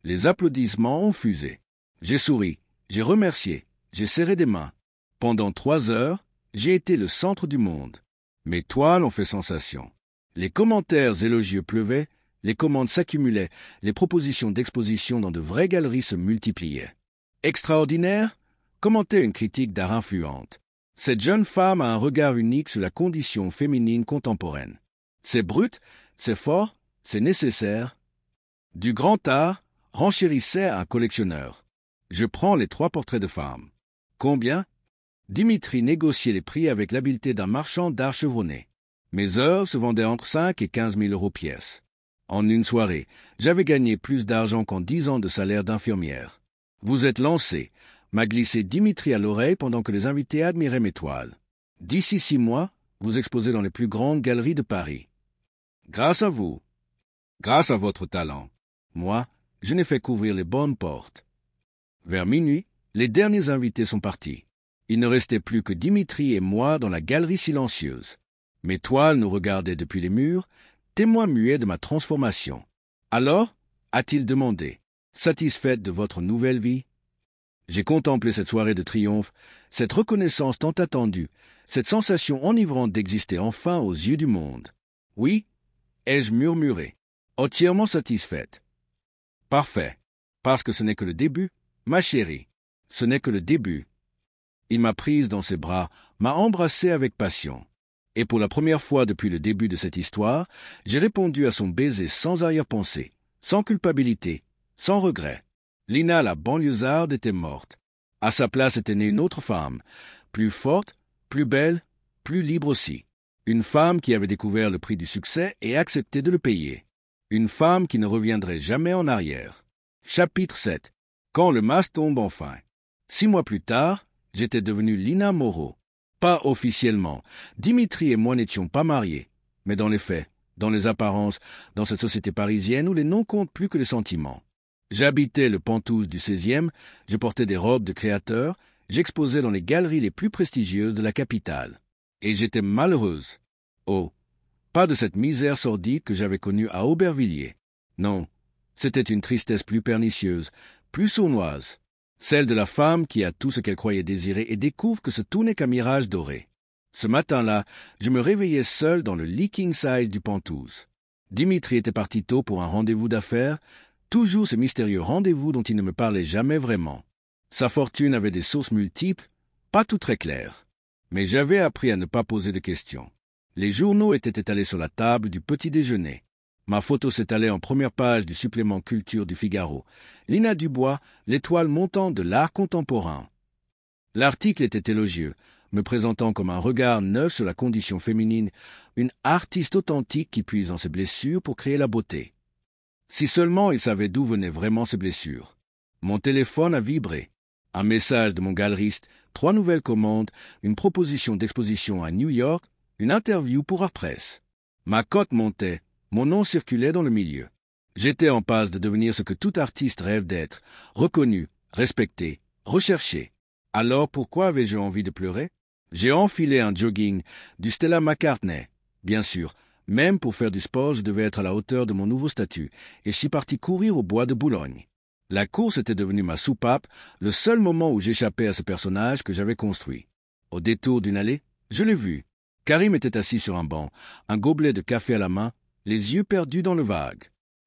Les applaudissements ont fusé. J'ai souri, j'ai remercié, j'ai serré des mains. Pendant 3 heures, j'ai été le centre du monde. Mes toiles ont fait sensation. Les commentaires élogieux pleuvaient, les commandes s'accumulaient, les propositions d'exposition dans de vraies galeries se multipliaient. Extraordinaire, commentait une critique d'art influente. Cette jeune femme a un regard unique sur la condition féminine contemporaine. C'est brut, c'est fort, c'est nécessaire. Du grand art, renchérissait un collectionneur. Je prends les 3 portraits de femmes. Combien? Dimitri négociait les prix avec l'habileté d'un marchand d'art chevronné. Mes œuvres se vendaient entre 5 et 15 000 euros pièce. En une soirée, j'avais gagné plus d'argent qu'en 10 ans de salaire d'infirmière. Vous êtes lancé, m'a glissé Dimitri à l'oreille pendant que les invités admiraient mes toiles. D'ici 6 mois, vous exposez dans les plus grandes galeries de Paris. Grâce à vous. Grâce à votre talent. Moi, je n'ai fait qu'ouvrir les bonnes portes. Vers minuit, les derniers invités sont partis. Il ne restait plus que Dimitri et moi dans la galerie silencieuse. Mes toiles nous regardaient depuis les murs, témoins muets de ma transformation. Alors, a-t-il demandé, satisfaite de votre nouvelle vie? J'ai contemplé cette soirée de triomphe, cette reconnaissance tant attendue, cette sensation enivrante d'exister enfin aux yeux du monde. Oui, ai-je murmuré, entièrement satisfaite. Parfait, parce que ce n'est que le début, ma chérie, ce n'est que le début. Il m'a prise dans ses bras, m'a embrassée avec passion. Et pour la première fois depuis le début de cette histoire, j'ai répondu à son baiser sans arrière-pensée, sans culpabilité, sans regret. Lina, la banlieusarde, était morte. À sa place était née une autre femme, plus forte, plus belle, plus libre aussi. Une femme qui avait découvert le prix du succès et accepté de le payer. Une femme qui ne reviendrait jamais en arrière. Chapitre 7. Quand le masque tombe enfin. 6 mois plus tard, j'étais devenu Lina Moreau. Pas officiellement. Dimitri et moi n'étions pas mariés. Mais dans les faits, dans les apparences, dans cette société parisienne où les noms comptent plus que les sentiments. J'habitais le Penthouse du 16e, je portais des robes de créateur, j'exposais dans les galeries les plus prestigieuses de la capitale. Et j'étais malheureuse. Oh, pas de cette misère sordide que j'avais connue à Aubervilliers. Non, c'était une tristesse plus pernicieuse, plus sournoise. Celle de la femme qui a tout ce qu'elle croyait désirer et découvre que ce tout n'est qu'un mirage doré. Ce matin-là, je me réveillais seul dans le leaking size du Penthouse. Dimitri était parti tôt pour un rendez-vous d'affaires, toujours ce mystérieux rendez-vous dont il ne me parlait jamais vraiment. Sa fortune avait des sources multiples, pas tout très claires. Mais j'avais appris à ne pas poser de questions. Les journaux étaient étalés sur la table du petit déjeuner. Ma photo s'étalait en première page du supplément culture du Figaro. Lina Dubois, l'étoile montante de l'art contemporain. L'article était élogieux, me présentant comme un regard neuf sur la condition féminine, une artiste authentique qui puise dans ses blessures pour créer la beauté. Si seulement il savait d'où venaient vraiment ces blessures. Mon téléphone a vibré. Un message de mon galeriste, 3 nouvelles commandes, une proposition d'exposition à New York, une interview pour Art Press. Ma cote montait. Mon nom circulait dans le milieu. J'étais en passe de devenir ce que tout artiste rêve d'être, reconnu, respecté, recherché. Alors pourquoi avais-je envie de pleurer? J'ai enfilé un jogging, du Stella McCartney. Bien sûr, même pour faire du sport, je devais être à la hauteur de mon nouveau statut, et je suis parti courir au bois de Boulogne. La course était devenue ma soupape, le seul moment où j'échappais à ce personnage que j'avais construit. Au détour d'une allée, je l'ai vu. Karim était assis sur un banc, un gobelet de café à la main, les yeux perdus dans le vague.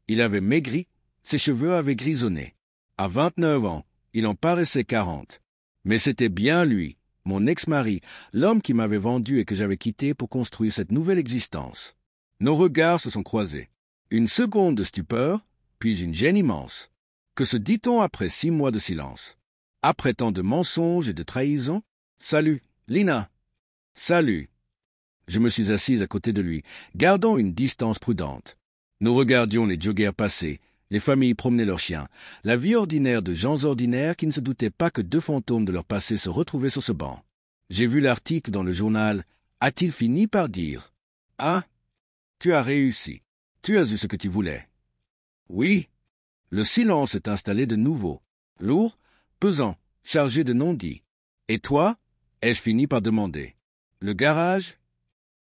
Il avait maigri, ses cheveux avaient grisonné. À 29 ans, il en paraissait 40. Mais c'était bien lui, mon ex-mari, l'homme qui m'avait vendu et que j'avais quitté pour construire cette nouvelle existence. Nos regards se sont croisés. Une seconde de stupeur, puis une gêne immense. Que se dit-on après 6 mois de silence? Après tant de mensonges et de trahisons? Salut, Lina. Salut. Je me suis assise à côté de lui, gardant une distance prudente. Nous regardions les joggers passer, les familles promenaient leurs chiens, la vie ordinaire de gens ordinaires qui ne se doutaient pas que 2 fantômes de leur passé se retrouvaient sur ce banc. J'ai vu l'article dans le journal a-t-il fini par dire « Ah, tu as réussi. Tu as eu ce que tu voulais. » Oui. Le silence s'est installé de nouveau, lourd, pesant, chargé de non-dits. « Et toi ?» ai-je fini par demander. « Le garage ?»«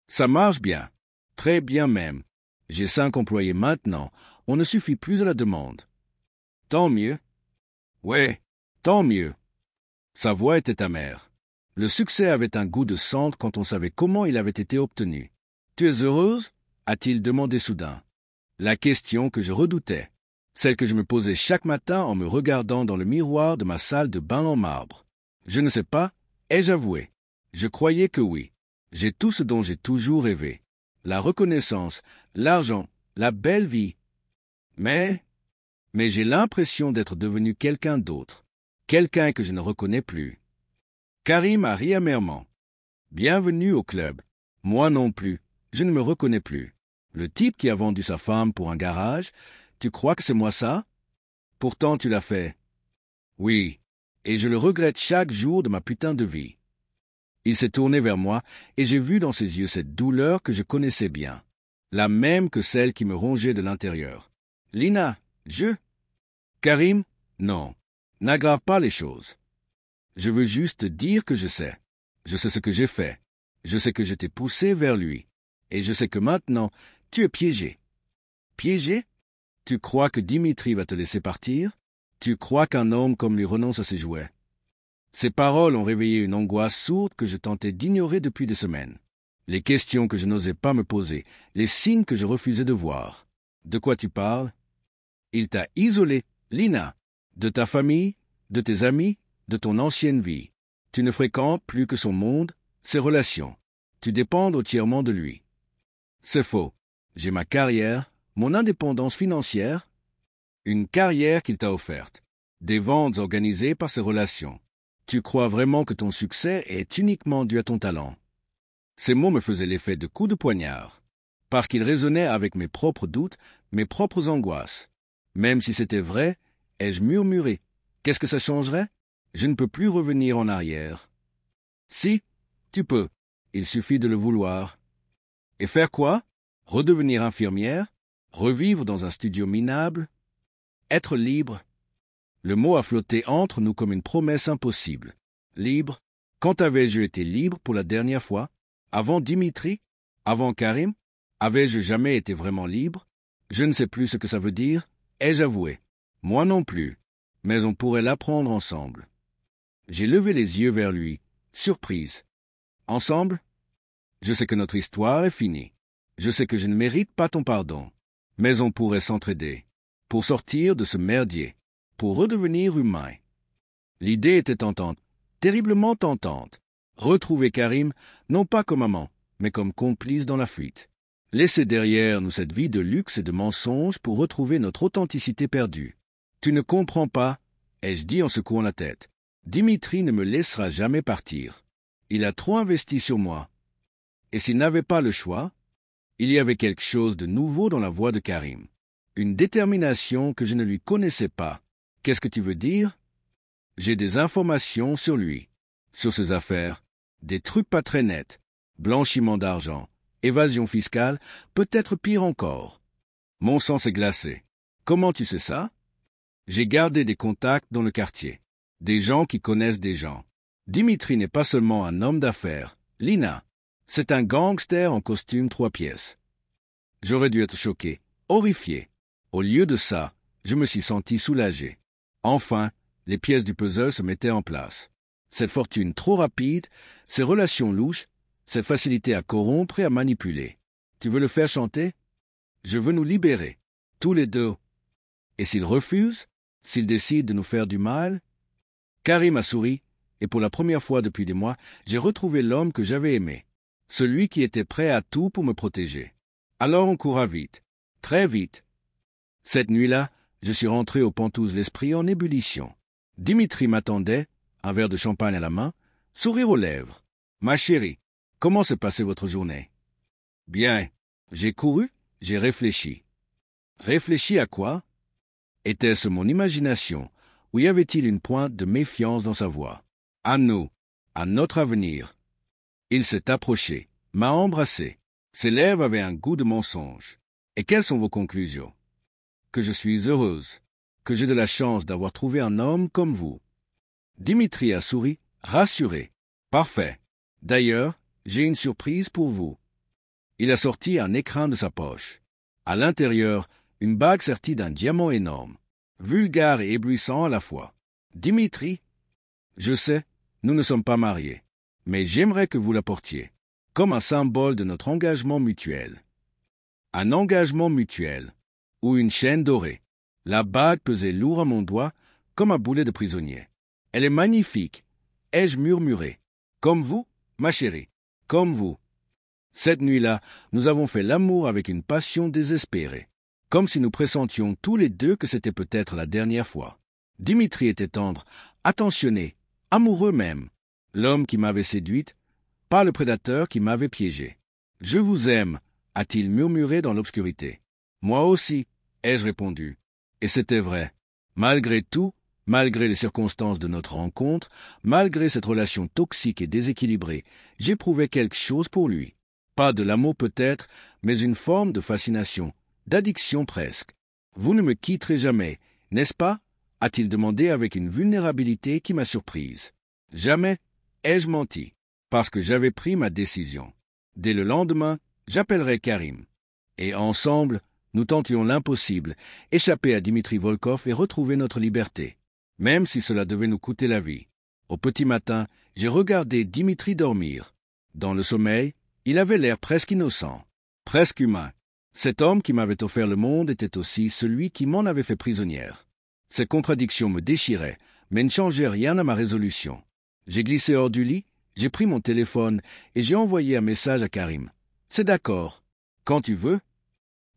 Ça marche bien. Très bien même. J'ai 5 employés maintenant. On ne suffit plus à la demande. »« Tant mieux. »« Ouais, tant mieux. » Sa voix était amère. Le succès avait un goût de cendre quand on savait comment il avait été obtenu. « Tu es heureuse ?» a-t-il demandé soudain. La question que je redoutais, celle que je me posais chaque matin en me regardant dans le miroir de ma salle de bain en marbre. Je ne sais pas, ai-je avoué. Je croyais que oui. J'ai tout ce dont j'ai toujours rêvé. La reconnaissance, l'argent, la belle vie. Mais j'ai l'impression d'être devenu quelqu'un d'autre. Quelqu'un que je ne reconnais plus. Karim a ri amèrement. Bienvenue au club. Moi non plus. Je ne me reconnais plus. Le type qui a vendu sa femme pour un garage, tu crois que c'est moi ça? Pourtant tu l'as fait. Oui, et je le regrette chaque jour de ma putain de vie. Il s'est tourné vers moi et j'ai vu dans ses yeux cette douleur que je connaissais bien, la même que celle qui me rongeait de l'intérieur. Lina, Karim, non, n'aggrave pas les choses. Je veux juste dire que je sais. Je sais ce que j'ai fait. Je sais que je t'ai poussé vers lui. Et je sais que maintenant, tu es piégé. Piégé? Tu crois que Dimitri va te laisser partir? Tu crois qu'un homme comme lui renonce à ses jouets? Ces paroles ont réveillé une angoisse sourde que je tentais d'ignorer depuis des semaines. Les questions que je n'osais pas me poser, les signes que je refusais de voir. De quoi tu parles? Il t'a isolé, Lina, de ta famille, de tes amis, de ton ancienne vie. Tu ne fréquentes plus que son monde, ses relations. Tu dépends entièrement de lui. C'est faux. J'ai ma carrière, mon indépendance financière, une carrière qu'il t'a offerte, des ventes organisées par ses relations. Tu crois vraiment que ton succès est uniquement dû à ton talent? Ces mots me faisaient l'effet de coups de poignard, parce qu'ils résonnaient avec mes propres doutes, mes propres angoisses. Même si c'était vrai, ai-je murmuré, qu'est-ce que ça changerait? Je ne peux plus revenir en arrière. Si, tu peux, il suffit de le vouloir. Et faire quoi? Redevenir infirmière? Revivre dans un studio minable? Être libre? Le mot a flotté entre nous comme une promesse impossible. Libre? Quand avais-je été libre pour la dernière fois? Avant Dimitri? Avant Karim? Avais-je jamais été vraiment libre? Je ne sais plus ce que ça veut dire, ai-je avoué. Moi non plus, mais on pourrait l'apprendre ensemble. J'ai levé les yeux vers lui, surprise. Ensemble? Je sais que notre histoire est finie. Je sais que je ne mérite pas ton pardon. Mais on pourrait s'entraider, pour sortir de ce merdier, pour redevenir humain. L'idée était tentante, terriblement tentante. Retrouver Karim, non pas comme amant, mais comme complice dans la fuite. Laisser derrière nous cette vie de luxe et de mensonges pour retrouver notre authenticité perdue. Tu ne comprends pas, ai-je dit en secouant la tête. Dimitri ne me laissera jamais partir. Il a trop investi sur moi. Et s'il n'avait pas le choix, il y avait quelque chose de nouveau dans la voix de Karim. Une détermination que je ne lui connaissais pas. Qu'est-ce que tu veux dire? J'ai des informations sur lui, sur ses affaires, des trucs pas très nets, blanchiment d'argent, évasion fiscale, peut-être pire encore. Mon sang s'est glacé. Comment tu sais ça? J'ai gardé des contacts dans le quartier, des gens qui connaissent des gens. Dimitri n'est pas seulement un homme d'affaires, Lina. C'est un gangster en costume 3 pièces. J'aurais dû être choqué, horrifié. Au lieu de ça, je me suis senti soulagé. Enfin, les pièces du puzzle se mettaient en place. Cette fortune trop rapide, ces relations louches, cette facilité à corrompre et à manipuler. Tu veux le faire chanter? Je veux nous libérer, tous les deux. Et s'il refuse, s'il décide de nous faire du mal? Karim a souri, et pour la première fois depuis des mois, j'ai retrouvé l'homme que j'avais aimé. Celui qui était prêt à tout pour me protéger. Alors on courra vite, très vite. Cette nuit-là, je suis rentré au Pentouse l'esprit en ébullition. Dimitri m'attendait, un verre de champagne à la main, sourire aux lèvres. Ma chérie, comment s'est passée votre journée? Bien. J'ai couru, j'ai réfléchi. Réfléchi à quoi? Était-ce mon imagination, ou y avait-il une pointe de méfiance dans sa voix? À nous, à notre avenir. Il s'est approché, m'a embrassé. Ses lèvres avaient un goût de mensonge. Et quelles sont vos conclusions? Que je suis heureuse, que j'ai de la chance d'avoir trouvé un homme comme vous. Dimitri a souri, rassuré. Parfait. D'ailleurs, j'ai une surprise pour vous. Il a sorti un écrin de sa poche. À l'intérieur, une bague sertie d'un diamant énorme, vulgaire et éblouissant à la fois. Dimitri, je sais, nous ne sommes pas mariés, mais j'aimerais que vous la portiez, comme un symbole de notre engagement mutuel. Un engagement mutuel, ou une chaîne dorée. La bague pesait lourd à mon doigt, comme un boulet de prisonnier. Elle est magnifique, ai-je murmuré. Comme vous, ma chérie, comme vous. Cette nuit-là, nous avons fait l'amour avec une passion désespérée, comme si nous pressentions tous les deux que c'était peut-être la dernière fois. Dimitri était tendre, attentionné, amoureux même. L'homme qui m'avait séduite, pas le prédateur qui m'avait piégé. « Je vous aime », a-t-il murmuré dans l'obscurité. « Moi aussi », ai-je répondu. Et c'était vrai. Malgré tout, malgré les circonstances de notre rencontre, malgré cette relation toxique et déséquilibrée, j'éprouvais quelque chose pour lui. Pas de l'amour peut-être, mais une forme de fascination, d'addiction presque. « Vous ne me quitterez jamais, n'est-ce pas ?» a-t-il demandé avec une vulnérabilité qui m'a surprise. « Jamais », ai-je menti, parce que j'avais pris ma décision. Dès le lendemain, j'appellerai Karim. Et ensemble, nous tentions l'impossible, échapper à Dimitri Volkov et retrouver notre liberté, même si cela devait nous coûter la vie. Au petit matin, j'ai regardé Dimitri dormir. Dans le sommeil, il avait l'air presque innocent, presque humain. Cet homme qui m'avait offert le monde était aussi celui qui m'en avait fait prisonnière. Ces contradictions me déchiraient, mais ne changeaient rien à ma résolution. J'ai glissé hors du lit, j'ai pris mon téléphone et j'ai envoyé un message à Karim. « C'est d'accord. Quand tu veux ?»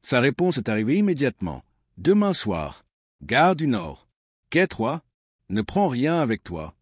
Sa réponse est arrivée immédiatement. « Demain soir. Gare du Nord. Quai 3. Ne prends rien avec toi. »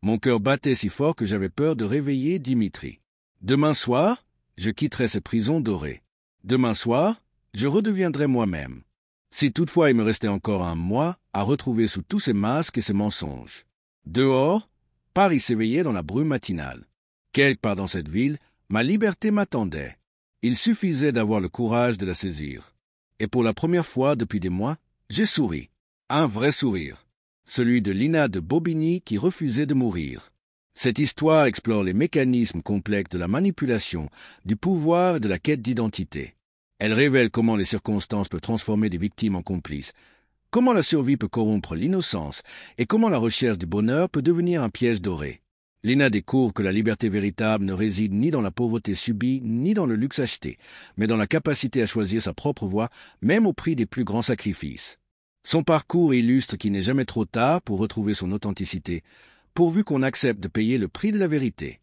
Mon cœur battait si fort que j'avais peur de réveiller Dimitri. Demain soir, je quitterai ces prisons dorées. Demain soir, je redeviendrai moi-même. Si toutefois il me restait encore un mois à retrouver sous tous ces masques et ces mensonges. Dehors, Paris s'éveillait dans la brume matinale. Quelque part dans cette ville, ma liberté m'attendait. Il suffisait d'avoir le courage de la saisir. Et pour la première fois depuis des mois, j'ai souri. Un vrai sourire. Celui de Lina de Bobigny qui refusait de mourir. Cette histoire explore les mécanismes complexes de la manipulation, du pouvoir et de la quête d'identité. Elle révèle comment les circonstances peuvent transformer des victimes en complices, comment la survie peut corrompre l'innocence et comment la recherche du bonheur peut devenir un piège doré. Lina découvre que la liberté véritable ne réside ni dans la pauvreté subie, ni dans le luxe acheté, mais dans la capacité à choisir sa propre voie, même au prix des plus grands sacrifices. Son parcours illustre qu'il n'est jamais trop tard pour retrouver son authenticité, pourvu qu'on accepte de payer le prix de la vérité.